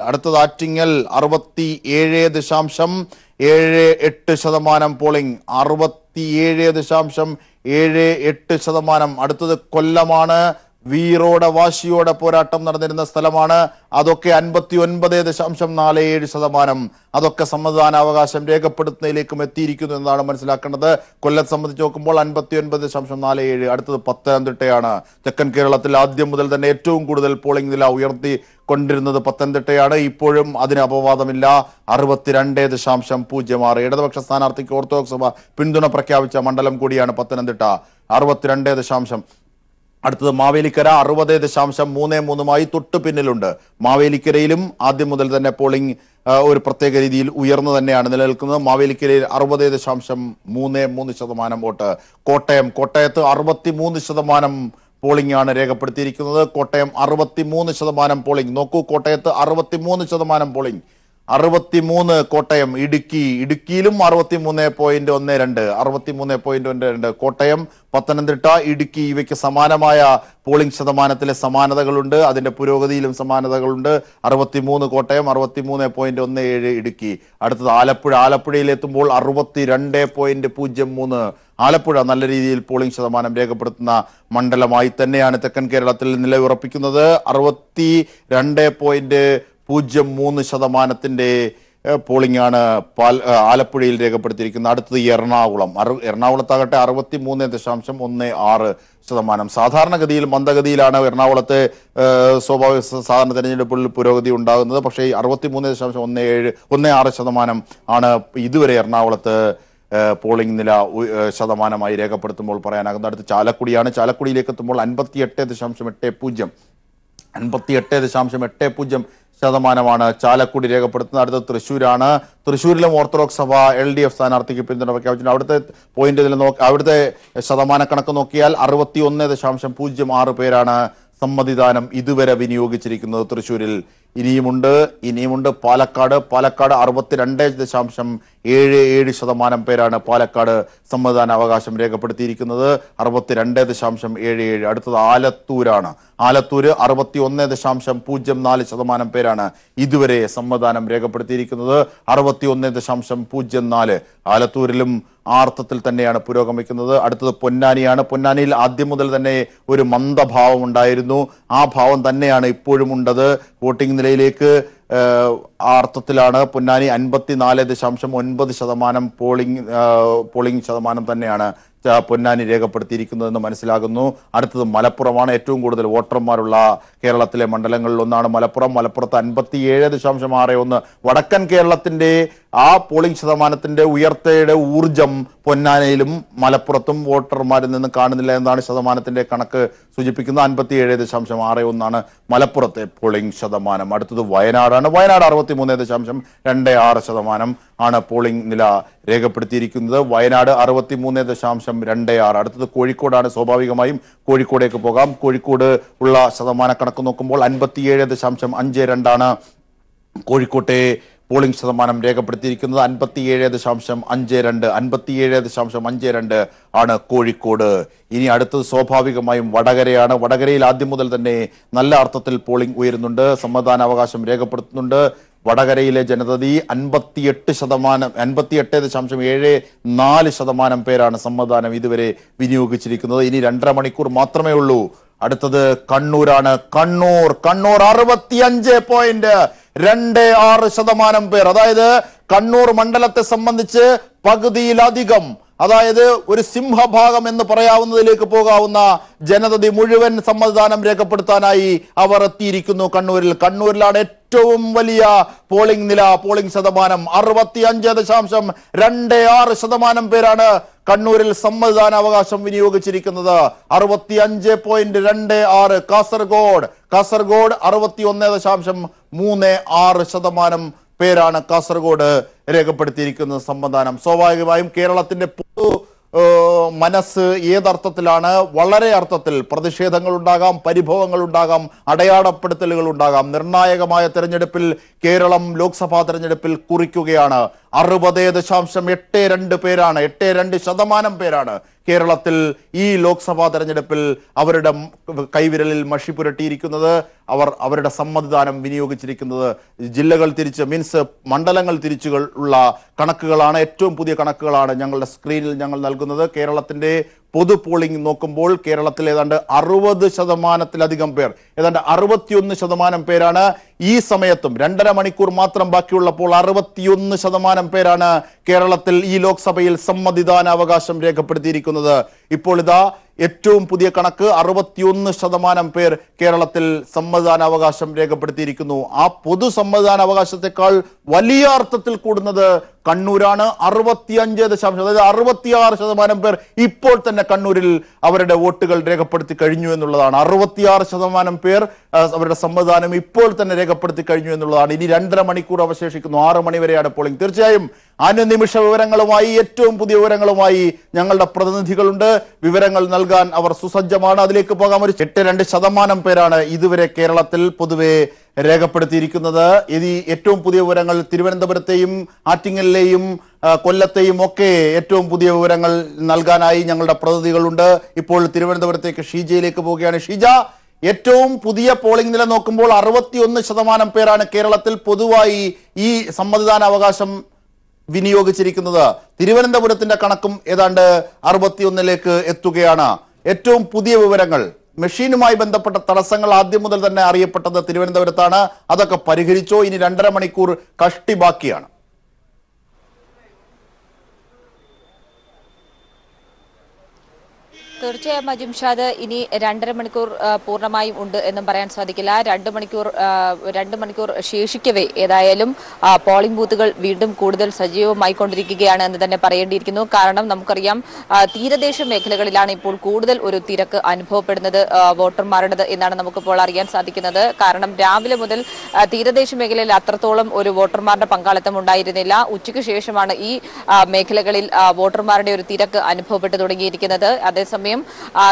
അടുത്തത് ആറ്റിങ്ങൽ 67.78% പോളിംഗ്, 67.78%. അടുത്തത് കൊല്ലമാണ്. വീറോടെ വാശിയോടെ പോരാട്ടം നടന്നിരുന്ന സ്ഥലമാണ്. അതൊക്കെ 59.47%. അതൊക്കെ സമ്മതിദാനാവകാശം രേഖപ്പെടുത്തുന്നതിലേക്കും എത്തിയിരിക്കുന്നു എന്നാണ് മനസ്സിലാക്കേണ്ടത്. കൊല്ലത്തെ സംബന്ധിച്ച് നോക്കുമ്പോൾ 59.47. അടുത്തത് പത്തനംതിട്ടയാണ്. തെക്കൻ കേരളത്തിൽ ആദ്യം മുതൽ തന്നെ ഏറ്റവും കൂടുതൽ പോളിംഗ് നില ഉയർത്തിക്കൊണ്ടിരുന്നത് പത്തനംതിട്ടയാണ്. ഇപ്പോഴും അതിന് അപവാദമില്ല. 62.06. ഇടതുപക്ഷ സ്ഥാനാർത്ഥിക്ക് ഓർത്തഡോക്സ് സഭ പിന്തുണ പ്രഖ്യാപിച്ച മണ്ഡലം കൂടിയാണ് പത്തനംതിട്ട. 62. അടുത്തത് മാവേലിക്കര 60.33 തൊട്ടു പിന്നിലുണ്ട്. മാവേലിക്കരയിലും ആദ്യം മുതൽ തന്നെ പോളിംഗ് ഒരു പ്രത്യേക രീതിയിൽ ഉയർന്നു തന്നെയാണ് നിലനിൽക്കുന്നത്. മാവേലിക്കരയിൽ 60.33% വോട്ട്. കോട്ടയത്ത് 63% പോളിംഗ് ആണ് രേഖപ്പെടുത്തിയിരിക്കുന്നത്. കോട്ടയം 63% പോളിംഗ്. നോക്കൂ, കോട്ടയത്ത് 63% പോളിംഗ്. 63 കോട്ടയം. ഇടുക്കിയിലും 63.12 കോട്ടയം, പത്തനംതിട്ട, ഇടുക്കി ഇവയ്ക്ക് സമാനമായ പോളിംഗ് ശതമാനത്തിലെ സമാനതകളുണ്ട്. അതിന്റെ പുരോഗതിയിലും സമാനതകളുണ്ട്. 63 കോട്ടയം, 63.17 ഇടുക്കി. അടുത്തത് ആലപ്പുഴയിലെത്തുമ്പോൾ 62.03. ആലപ്പുഴ നല്ല രീതിയിൽ പോളിംഗ് ശതമാനം രേഖപ്പെടുത്തുന്ന മണ്ഡലമായി തന്നെയാണ് തെക്കൻ കേരളത്തിൽ നിലയുറപ്പിക്കുന്നത്. 62.03% പോളിംഗ് ആണ് ആലപ്പുഴയിൽ രേഖപ്പെടുത്തിയിരിക്കുന്നത്. അടുത്തത് എറണാകുളത്താകട്ടെ 63.16%. സാധാരണഗതിയിൽ മന്ദഗതിയിലാണ് എറണാകുളത്തെ സാധാരണ തെരഞ്ഞെടുപ്പുകളിൽ പുരോഗതി ഉണ്ടാകുന്നത്. പക്ഷേ 63.16% ആണ് ഇതുവരെ എറണാകുളത്ത് പോളിംഗ് നില ശതമാനമായി രേഖപ്പെടുത്തുമ്പോൾ പറയാനാകുന്നത്. അടുത്ത് ചാലക്കുടിയാണ്. ചാലക്കുടിയിലേക്ക് എത്തുമ്പോൾ 58.80% ചാലക്കുടി രേഖപ്പെടുത്തുന്നത്. അടുത്ത തൃശ്ശൂരാണ്. തൃശ്ശൂരിലും ഓർത്തഡോക്സ് സഭ LDF സ്ഥാനാർത്ഥിക്ക് പിന്തുണ പ്രഖ്യാപിച്ചിട്ടുണ്ട്. അവിടുത്തെ ശതമാന കണക്ക് നോക്കിയാൽ 61.06 പേരാണ് സമ്മതിദാനം ഇതുവരെ വിനിയോഗിച്ചിരിക്കുന്നത് തൃശ്ശൂരിൽ. ഇനിയുമുണ്ട് പാലക്കാട് 62.77% പേരാണ് പാലക്കാട് സമ്മതിദാന അവകാശം രേഖപ്പെടുത്തിയിരിക്കുന്നത്. 62.77. അടുത്തത് ആലത്തൂരാണ്. ആലത്തൂര് 61.04% പേരാണ് ഇതുവരെ സമ്മതിദാനം രേഖപ്പെടുത്തിയിരിക്കുന്നത്. 61.04. ആലത്തൂരിലും ആർത്ഥത്തിൽ തന്നെയാണ് പുരോഗമിക്കുന്നത്. അടുത്തത് പൊന്നാനിയാണ്. പൊന്നാനിയിൽ ആദ്യം മുതൽ തന്നെ ഒരു മന്ദഭാവം ഉണ്ടായിരുന്നു. ആ ഭാവം തന്നെയാണ് ഇപ്പോഴും ഉണ്ടത്. വോട്ടിംഗ് നിലയിലേക്ക് അർത്ഥത്തിലാണ് പൊന്നാനി. 54.9% പോളിംഗ് ശതമാനം തന്നെയാണ് പൊന്നാനി രേഖപ്പെടുത്തിയിരിക്കുന്നതെന്ന് മനസ്സിലാകുന്നു. അടുത്തത് മലപ്പുറമാണ്. ഏറ്റവും കൂടുതൽ വോട്ടർമാരുള്ള കേരളത്തിലെ മണ്ഡലങ്ങളിൽ ഒന്നാണ് മലപ്പുറം. മലപ്പുറത്ത് 57.61. വടക്കൻ കേരളത്തിന്റെ ആ പോളിംഗ് ശതമാനത്തിന്റെ ഉയർച്ചയുടെ ഊർജം പൊന്നാനിയിലും മലപ്പുറത്തും വോട്ടർമാരിൽ നിന്ന് കാണുന്നില്ല എന്നാണ് ശതമാനത്തിന്റെ കണക്ക് സൂചിപ്പിക്കുന്നത്. 57.61 മലപ്പുറത്തെ പോളിംഗ് ശതമാനം. അടുത്തത് വയനാടാണ്. വയനാട് 63.26% ആണ് പോളിംഗ് നില രേഖപ്പെടുത്തിയിരിക്കുന്നത്. വയനാട് 63.26. അടുത്തത് കോഴിക്കോടാണ്. സ്വാഭാവികമായും കോഴിക്കോടേക്ക് പോകാം. കോഴിക്കോട് ഉള്ള ശതമാന കണക്ക് നോക്കുമ്പോൾ 57.52 കോഴിക്കോട്ടെ പോളിംഗ് ശതമാനം രേഖപ്പെടുത്തിയിരിക്കുന്നത്. 57.52 ആണ് കോഴിക്കോട്. ഇനി അടുത്തത് സ്വാഭാവികമായും വടകരയാണ്. വടകരയിൽ ആദ്യം മുതൽ തന്നെ നല്ല അർത്ഥത്തിൽ പോളിംഗ് ഉയരുന്നുണ്ട്. സമ്മതിദാനാവകാശം രേഖപ്പെടുത്തുന്നുണ്ട്. വടകരയിലെ ജനതതി 58.74% പേരാണ് സമ്മതിദാനം ഇതുവരെ വിനിയോഗിച്ചിരിക്കുന്നത്. ഇനി 2.5 മണിക്കൂർ മാത്രമേ ഉള്ളൂ. അടുത്തത് കണ്ണൂരാണ്. കണ്ണൂർ 65.26% പേർ. അതായത് കണ്ണൂർ മണ്ഡലത്തെ സംബന്ധിച്ച് പകുതിയിലധികം, അതായത് ഒരു സിംഹഭാഗം എന്ന് പറയാവുന്നതിലേക്ക് പോകാവുന്ന ജനതതി മുഴുവൻ സമ്മതിദാനം രേഖപ്പെടുത്താനായി അവർ എത്തിയിരിക്കുന്നു. കണ്ണൂരിലാണ് ഏറ്റവും വലിയ പോളിംഗ് ശതമാനം. 65.26% പേരാണ് കണ്ണൂരിൽ സമ്മതിദാന അവകാശം വിനിയോഗിച്ചിരിക്കുന്നത്. 65.26. കാസർഗോഡ് 61.36% പേരാണ് കാസർഗോഡ് രേഖപ്പെടുത്തിയിരിക്കുന്നത് സമ്മതിദാനം. സ്വാഭാവികമായും കേരളത്തിന്റെ പൊതു മനസ്സ് ഏതർത്ഥത്തിലാണ്? വളരെ അർത്ഥത്തിൽ പ്രതിഷേധങ്ങൾ ഉണ്ടാകാം, പരിഭവങ്ങൾ ഉണ്ടാകാം, അടയാളപ്പെടുത്തലുകൾ ഉണ്ടാകാം. നിർണായകമായ തെരഞ്ഞെടുപ്പിൽ കേരളം ലോക്സഭാ തെരഞ്ഞെടുപ്പിൽ കുറിക്കുകയാണ്. 60.82 പേരാണ്, 82% പേരാണ് കേരളത്തിൽ ഈ ലോക്സഭാ തെരഞ്ഞെടുപ്പിൽ അവരുടെ കൈവിരലിൽ മഷി പുരട്ടിയിരിക്കുന്നത്. അവരുടെ സമ്മതിദാനം വിനിയോഗിച്ചിരിക്കുന്നത് ജില്ലകൾ തിരിച്ച് മണ്ഡലങ്ങൾ തിരിച്ചുകൾ ഉള്ള കണക്കുകളാണ്. ഏറ്റവും പുതിയ കണക്കുകളാണ് ഞങ്ങളുടെ സ്ക്രീനിൽ ഞങ്ങൾ നൽകുന്നത്. കേരളത്തിന്റെ പൊതു പോളിംഗ് നോക്കുമ്പോൾ കേരളത്തിൽ ഏതാണ്ട് 60%-ലധികം പേർ, ഏതാണ്ട് 61% പേരാണ് ഈ സമയത്തും 2.5 മണിക്കൂർ മാത്രം ബാക്കിയുള്ളപ്പോൾ 61% പേരാണ് കേരളത്തിൽ ഈ ലോക്സഭയിൽ സമ്മതിദാനാവകാശം രേഖപ്പെടുത്തിയിരിക്കുന്നത്. ഇപ്പോൾ ഇതാ ഏറ്റവും പുതിയ കണക്ക് 61% പേർ കേരളത്തിൽ സമ്മതിദാനാവകാശം രേഖപ്പെടുത്തിയിരിക്കുന്നു. ആ പൊതു സമ്മതിദാനാവകാശത്തെക്കാൾ വലിയ അർത്ഥത്തിൽ കൂടുന്നത് കണ്ണൂരാണ്. 65%, അതായത് 66% പേർ ഇപ്പോൾ തന്നെ കണ്ണൂരിൽ അവരുടെ വോട്ടുകൾ രേഖപ്പെടുത്തി കഴിഞ്ഞു എന്നുള്ളതാണ്. 66% പേർ അവരുടെ സമ്മതിദാനം ഇപ്പോൾ തന്നെ രേഖപ്പെടുത്തി കഴിഞ്ഞു എന്നുള്ളതാണ്. ഇനി 2.5 മണിക്കൂർ അവശേഷിക്കുന്നു. 6 മണി വരെയാണ് പോളിംഗ്. തീർച്ചയായും അനുനിമിഷ വിവരങ്ങളുമായി, ഏറ്റവും പുതിയ വിവരങ്ങളുമായി ഞങ്ങളുടെ പ്രതിനിധികളുണ്ട്. വിവരങ്ങൾ നൽകാൻ അവർ സുസജ്ജമാണ്. അതിലേക്ക് പോകാം. ഒരു 82% പേരാണ് ഇതുവരെ കേരളത്തിൽ പൊതുവെ രേഖപ്പെടുത്തിയിരിക്കുന്നത്. ഇത് ഏറ്റവും പുതിയ വിവരങ്ങൾ തിരുവനന്തപുരത്തെയും ആറ്റിങ്ങലിലെയും കൊല്ലത്തെയും ഒക്കെ ഏറ്റവും പുതിയ വിവരങ്ങൾ നൽകാനായി ഞങ്ങളുടെ പ്രതിനിധികളുണ്ട്. ഇപ്പോൾ തിരുവനന്തപുരത്തേക്ക് ഷീജയിലേക്ക് പോവുകയാണ്. ഷീജ, ഏറ്റവും പുതിയ പോളിംഗ് നില നോക്കുമ്പോൾ 61% പേരാണ് കേരളത്തിൽ പൊതുവായി ഈ സമ്മതിദാനാവകാശം വിനിയോഗിച്ചിരിക്കുന്നത്. തിരുവനന്തപുരത്തിന്റെ കണക്കും ഏതാണ്ട് 61-ലേക്ക് എത്തുകയാണ്. ഏറ്റവും പുതിയ വിവരങ്ങൾ, മെഷീനുമായി ബന്ധപ്പെട്ട തടസ്സങ്ങൾ ആദ്യം മുതൽ തന്നെ അറിയപ്പെട്ടത് തിരുവനന്തപുരത്താണ്. അതൊക്കെ പരിഹരിച്ചോ? ഇനി 2.5 മണിക്കൂർ കഷ്ടി ബാക്കിയാണ്. തീർച്ചയായും അജിംഷാദ്, ഇനി 2.5 മണിക്കൂർ പൂർണ്ണമായും ഉണ്ട് എന്നും പറയാൻ സാധിക്കില്ല. 2 മണിക്കൂർ ശേഷിക്കവേ ഏതായാലും പോളിംഗ് ബൂത്തുകൾ വീണ്ടും കൂടുതൽ സജീവമായിക്കൊണ്ടിരിക്കുകയാണ് എന്ന് തന്നെ പറയേണ്ടിയിരിക്കുന്നു. കാരണം നമുക്കറിയാം, തീരദേശ മേഖലകളിലാണ് ഇപ്പോൾ കൂടുതൽ ഒരു തിരക്ക് അനുഭവപ്പെടുന്നത് വോട്ടർമാരുടേത് എന്നാണ് നമുക്കിപ്പോൾ അറിയാൻ സാധിക്കുന്നത്. കാരണം രാവിലെ മുതൽ തീരദേശ മേഖലയിൽ അത്രത്തോളം ഒരു വോട്ടർമാരുടെ പങ്കാളിത്തം ഉണ്ടായിരുന്നില്ല. ഉച്ചയ്ക്ക് ശേഷമാണ് ഈ മേഖലകളിൽ വോട്ടർമാരുടെ ഒരു തിരക്ക് അനുഭവപ്പെട്ടു തുടങ്ങിയിരിക്കുന്നത്. അതേസമയം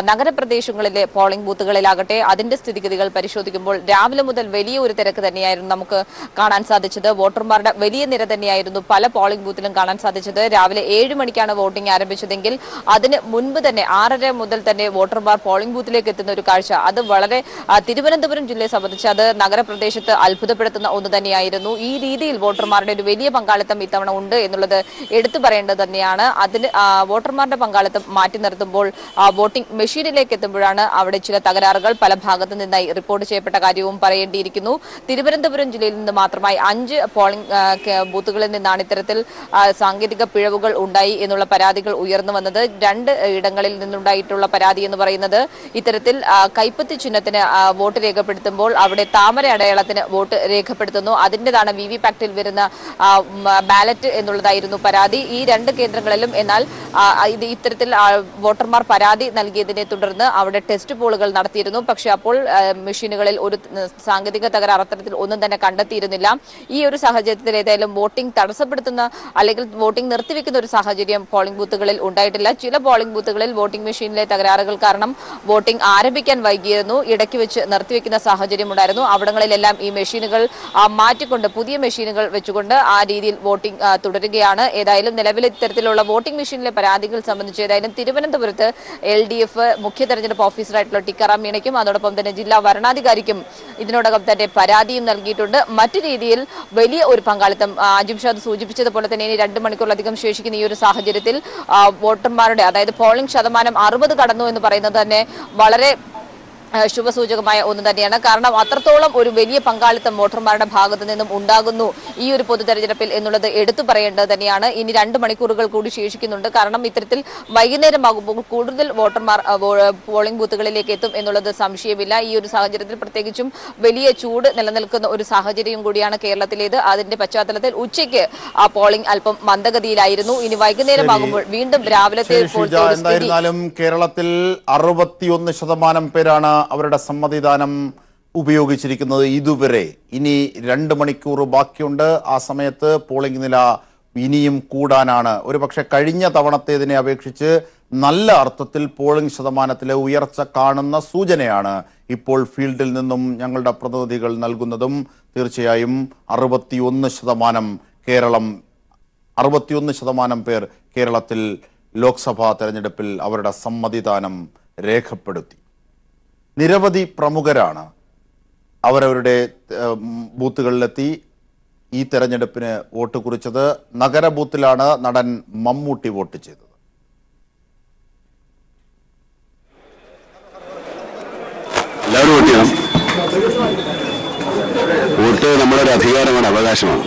നഗരപ്രദേശങ്ങളിലെ പോളിംഗ് ബൂത്തുകളിലാകട്ടെ അതിന്റെ സ്ഥിതിഗതികൾ പരിശോധിക്കുമ്പോൾ രാവിലെ മുതൽ വലിയ ഒരു തിരക്ക് തന്നെയായിരുന്നു നമുക്ക് കാണാൻ സാധിച്ചത്. വോട്ടർമാരുടെ വലിയ നിര തന്നെയായിരുന്നു പല പോളിംഗ് ബൂത്തിലും കാണാൻ സാധിച്ചത്. രാവിലെ 7 മണിക്കാണ് വോട്ടിംഗ് ആരംഭിച്ചതെങ്കിൽ അതിന് മുൻപ് തന്നെ 6:30 മുതൽ തന്നെ വോട്ടർമാർ പോളിംഗ് ബൂത്തിലേക്ക് എത്തുന്ന ഒരു കാഴ്ച, അത് വളരെ തിരുവനന്തപുരം ജില്ലയെ സംബന്ധിച്ച് അത് നഗരപ്രദേശത്ത് അത്ഭുതപ്പെടുത്തുന്ന ഒന്ന് തന്നെയായിരുന്നു. ഈ രീതിയിൽ വോട്ടർമാരുടെ ഒരു വലിയ പങ്കാളിത്തം ഇത്തവണ ഉണ്ട് എന്നുള്ളത് എടുത്തു പറയേണ്ടത് തന്നെയാണ്. അതിന് വോട്ടർമാരുടെ പങ്കാളിത്തം മാറ്റി നിർത്തുമ്പോൾ വോട്ടിംഗ് മെഷീനിലേക്ക് എത്തുമ്പോഴാണ് അവിടെ ചില തകരാറുകൾ പല ഭാഗത്തു നിന്നായി റിപ്പോർട്ട് ചെയ്യപ്പെട്ട കാര്യവും പറയേണ്ടിയിരിക്കുന്നു. തിരുവനന്തപുരം ജില്ലയിൽ നിന്ന് മാത്രമായി 5 പോളിംഗ് ബൂത്തുകളിൽ നിന്നാണ് ഇത്തരത്തിൽ സാങ്കേതിക പിഴവുകൾ ഉണ്ടായി എന്നുള്ള പരാതികൾ ഉയർന്നു വന്നത്. 2 ഇടങ്ങളിൽ നിന്നുണ്ടായിട്ടുള്ള പരാതി എന്ന് പറയുന്നത് ഇത്തരത്തിൽ കൈപ്പത്തി ചിഹ്നത്തിന് വോട്ട് രേഖപ്പെടുത്തുമ്പോൾ അവിടെ താമര അടയാളത്തിന് വോട്ട് രേഖപ്പെടുത്തുന്നു, അതിൻ്റെതാണ് വിവിപാറ്റിൽ വരുന്ന ബാലറ്റ് എന്നുള്ളതായിരുന്നു പരാതി. ഈ 2 കേന്ദ്രങ്ങളിലും എന്നാൽ ഇത്തരത്തിൽ വോട്ടർമാർ പരാതി നൽകിയതിനെ തുടർന്ന് അവിടെ ടെസ്റ്റ് പോളുകൾ നടത്തിയിരുന്നു. പക്ഷേ അപ്പോൾ മെഷീനുകളിൽ ഒരു സാങ്കേതിക തകരാർ അത്തരത്തിൽ ഒന്നും തന്നെ കണ്ടെത്തിയിരുന്നില്ല. ഈ ഒരു സാഹചര്യത്തിൽ ഏതായാലും വോട്ടിംഗ് തടസ്സപ്പെടുത്തുന്ന അല്ലെങ്കിൽ വോട്ടിംഗ് നിർത്തിവെക്കുന്ന ഒരു സാഹചര്യം പോളിംഗ് ബൂത്തുകളിൽ ഉണ്ടായിട്ടില്ല. ചില പോളിംഗ് ബൂത്തുകളിൽ വോട്ടിംഗ് മെഷീനിലെ തകരാറുകൾ കാരണം വോട്ടിംഗ് ആരംഭിക്കാൻ വൈകിയിരുന്നു, ഇടയ്ക്ക് വെച്ച് നിർത്തിവെക്കുന്ന സാഹചര്യം ഉണ്ടായിരുന്നു. അവിടങ്ങളിലെല്ലാം ഈ മെഷീനുകൾ മാറ്റിക്കൊണ്ട് പുതിയ മെഷീനുകൾ വെച്ചുകൊണ്ട് ആ രീതിയിൽ വോട്ടിംഗ് തുടരുകയാണ്. ഏതായാലും നിലവിൽ ഇത്തരത്തിലുള്ള വോട്ടിംഗ് മെഷീനിലെ പരാതികൾ സംബന്ധിച്ച് ഏതായാലും തിരുവനന്തപുരത്ത് LDF മുഖ്യ തെരഞ്ഞെടുപ്പ് ഓഫീസറായിട്ടുള്ള ടിക്കാറാം മീണയ്ക്കും അതോടൊപ്പം തന്നെ ജില്ലാ വരണാധികാരിക്കും ഇതിനോടകം തന്നെ പരാതിയും നൽകിയിട്ടുണ്ട്. മറ്റു രീതിയിൽ വലിയ ഒരു പങ്കാളിത്തം അജിംഷാദ് സൂചിപ്പിച്ചതുപോലെ തന്നെ ഇനി 2 മണിക്കൂറിലധികം ശേഷിക്കുന്ന ഈ ഒരു സാഹചര്യത്തിൽ വോട്ടർമാരുടെ, അതായത് പോളിംഗ് ശതമാനം 60 കടന്നു എന്ന് പറയുന്നത് തന്നെ വളരെ ശുഭസൂചകമായ ഒന്ന് തന്നെയാണ്. കാരണം അത്രത്തോളം ഒരു വലിയ പങ്കാളിത്തം വോട്ടർമാരുടെ ഭാഗത്തു നിന്നും ഉണ്ടാകുന്നു ഈ ഒരു പൊതു തെരഞ്ഞെടുപ്പിൽ എന്നുള്ളത് എടുത്തു പറയേണ്ടത് തന്നെയാണ്. ഇനി 2 മണിക്കൂറുകൾ കൂടി ശേഷിക്കുന്നുണ്ട്. കാരണം ഇത്തരത്തിൽ വൈകുന്നേരമാകുമ്പോൾ കൂടുതൽ വോട്ടർമാർ പോളിംഗ് ബൂത്തുകളിലേക്ക് എത്തും എന്നുള്ളത് സംശയമില്ല. ഈ ഒരു സാഹചര്യത്തിൽ പ്രത്യേകിച്ചും വലിയ ചൂട് നിലനിൽക്കുന്ന ഒരു സാഹചര്യം കൂടിയാണ് കേരളത്തിലേത്. അതിന്റെ പശ്ചാത്തലത്തിൽ ഉച്ചയ്ക്ക് ആ പോളിംഗ് അല്പം മന്ദഗതിയിലായിരുന്നു. ഇനി വൈകുന്നേരമാകുമ്പോൾ വീണ്ടും രാവിലത്തെ എന്തായിരുന്നാലും കേരളത്തിൽ 61% പേരാണ് അവരുടെ സമ്മതിദാനം ഉപയോഗിച്ചിരിക്കുന്നത് ഇതുവരെ. ഇനി 2 മണിക്കൂർ ബാക്കിയുണ്ട്. ആ സമയത്ത് പോളിംഗ് നില ഇനിയും കൂടാനാണ്. ഒരുപക്ഷെ കഴിഞ്ഞ തവണത്തേതിനെ അപേക്ഷിച്ച് നല്ല അർത്ഥത്തിൽ പോളിംഗ് ശതമാനത്തിലെ ഉയർച്ച കാണുന്ന സൂചനയാണ് ഇപ്പോൾ ഫീൽഡിൽ നിന്നും ഞങ്ങളുടെ പ്രതിനിധികൾ നൽകുന്നതും. തീർച്ചയായും 61% പേർ കേരളത്തിൽ ലോക്സഭാ തെരഞ്ഞെടുപ്പിൽ അവരുടെ സമ്മതിദാനം രേഖപ്പെടുത്തി. നിരവധി പ്രമുഖരാണ് അവരവരുടെ ബൂത്തുകളിലെത്തി ഈ തെരഞ്ഞെടുപ്പിന് വോട്ട് കുറിച്ചത്. നഗര ബൂത്തിലാണ് നടൻ മമ്മൂട്ടി വോട്ട് ചെയ്തത്. എല്ലാവരും വോട്ട് ചെയ്യണം. വോട്ട് നമ്മുടെ ഒരു അധികാരമാണ്, അവകാശമാണ്.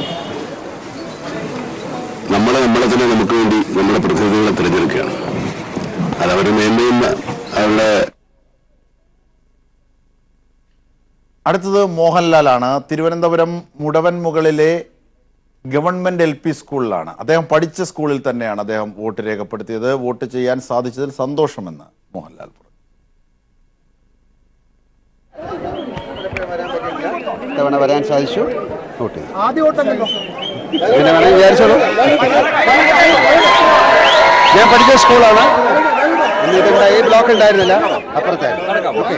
നമ്മളെ തന്നെ നമുക്ക് വേണ്ടി നമ്മുടെ പ്രതിനിധികളെ തിരഞ്ഞെടുക്കുകയാണ്. അതവരുടെ മേന്മയും അവരുടെ. അടുത്തത് മോഹൻലാലാണ്. തിരുവനന്തപുരം മുടവൻമുകളിലെ ഗവൺമെന്റ് LP സ്കൂളിലാണ്. അദ്ദേഹം പഠിച്ച സ്കൂളിൽ തന്നെയാണ് അദ്ദേഹം വോട്ട് രേഖപ്പെടുത്തിയത്. വോട്ട് ചെയ്യാൻ സാധിച്ചതിൽ സന്തോഷമെന്ന് മോഹൻലാൽ പറഞ്ഞു. തവണ വരാൻ സാധിച്ചു. വോട്ട് പിന്നെ വേണമെങ്കിൽ വിചാരിച്ചോളൂ. ഞാൻ പഠിച്ച സ്കൂളാണ്. എന്നിട്ട് ഇവിടെ ഈ ബ്ലോക്ക് ഉണ്ടായിരുന്നില്ല, അപ്പുറത്തായിരുന്നു. ഓക്കെ.